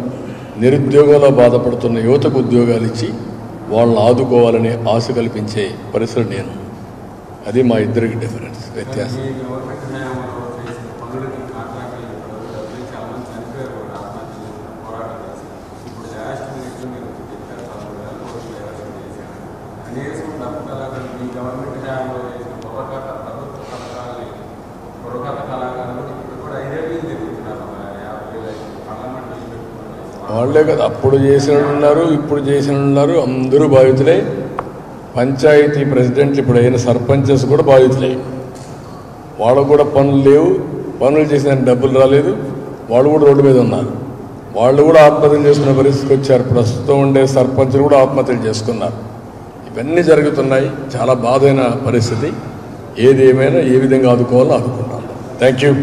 నిరుద్యోగంలో బాధపడుతున్న యువతకు ఉద్యోగాలు ఇచ్చి వాళ్ళని ఆదుకోవాలని ఆశ కల్పించే పరిస్థితి నేను. అది మా ఇద్దరికి డిఫరెన్స్, వ్యత్యాసం. వాళ్ళే కదా అప్పుడు చేసిన ఉన్నారు, ఇప్పుడు చేసిన ఉన్నారు, అందరూ బాధితులే. పంచాయతీ ప్రెసిడెంట్లు ఇప్పుడు అయిన సర్పంచెస్ కూడా బాధితులే. వాళ్ళకు కూడా పనులు లేవు, పనులు చేసిన డబ్బులు రాలేదు, వాళ్ళు కూడా రోడ్డు మీద ఉన్నారు. వాళ్ళు కూడా ఆత్మహత్యలు చేసుకునే పరిస్థితికి వచ్చారు. ప్రస్తుతం ఉండే సర్పంచులు కూడా ఆత్మహత్యలు చేసుకున్నారు. ఇవన్నీ జరుగుతున్నాయి. చాలా బాధైన పరిస్థితి. ఏది ఏమైనా ఏ విధంగా ఆదుకోవాలో ఆదుకుంటాం. Thank you.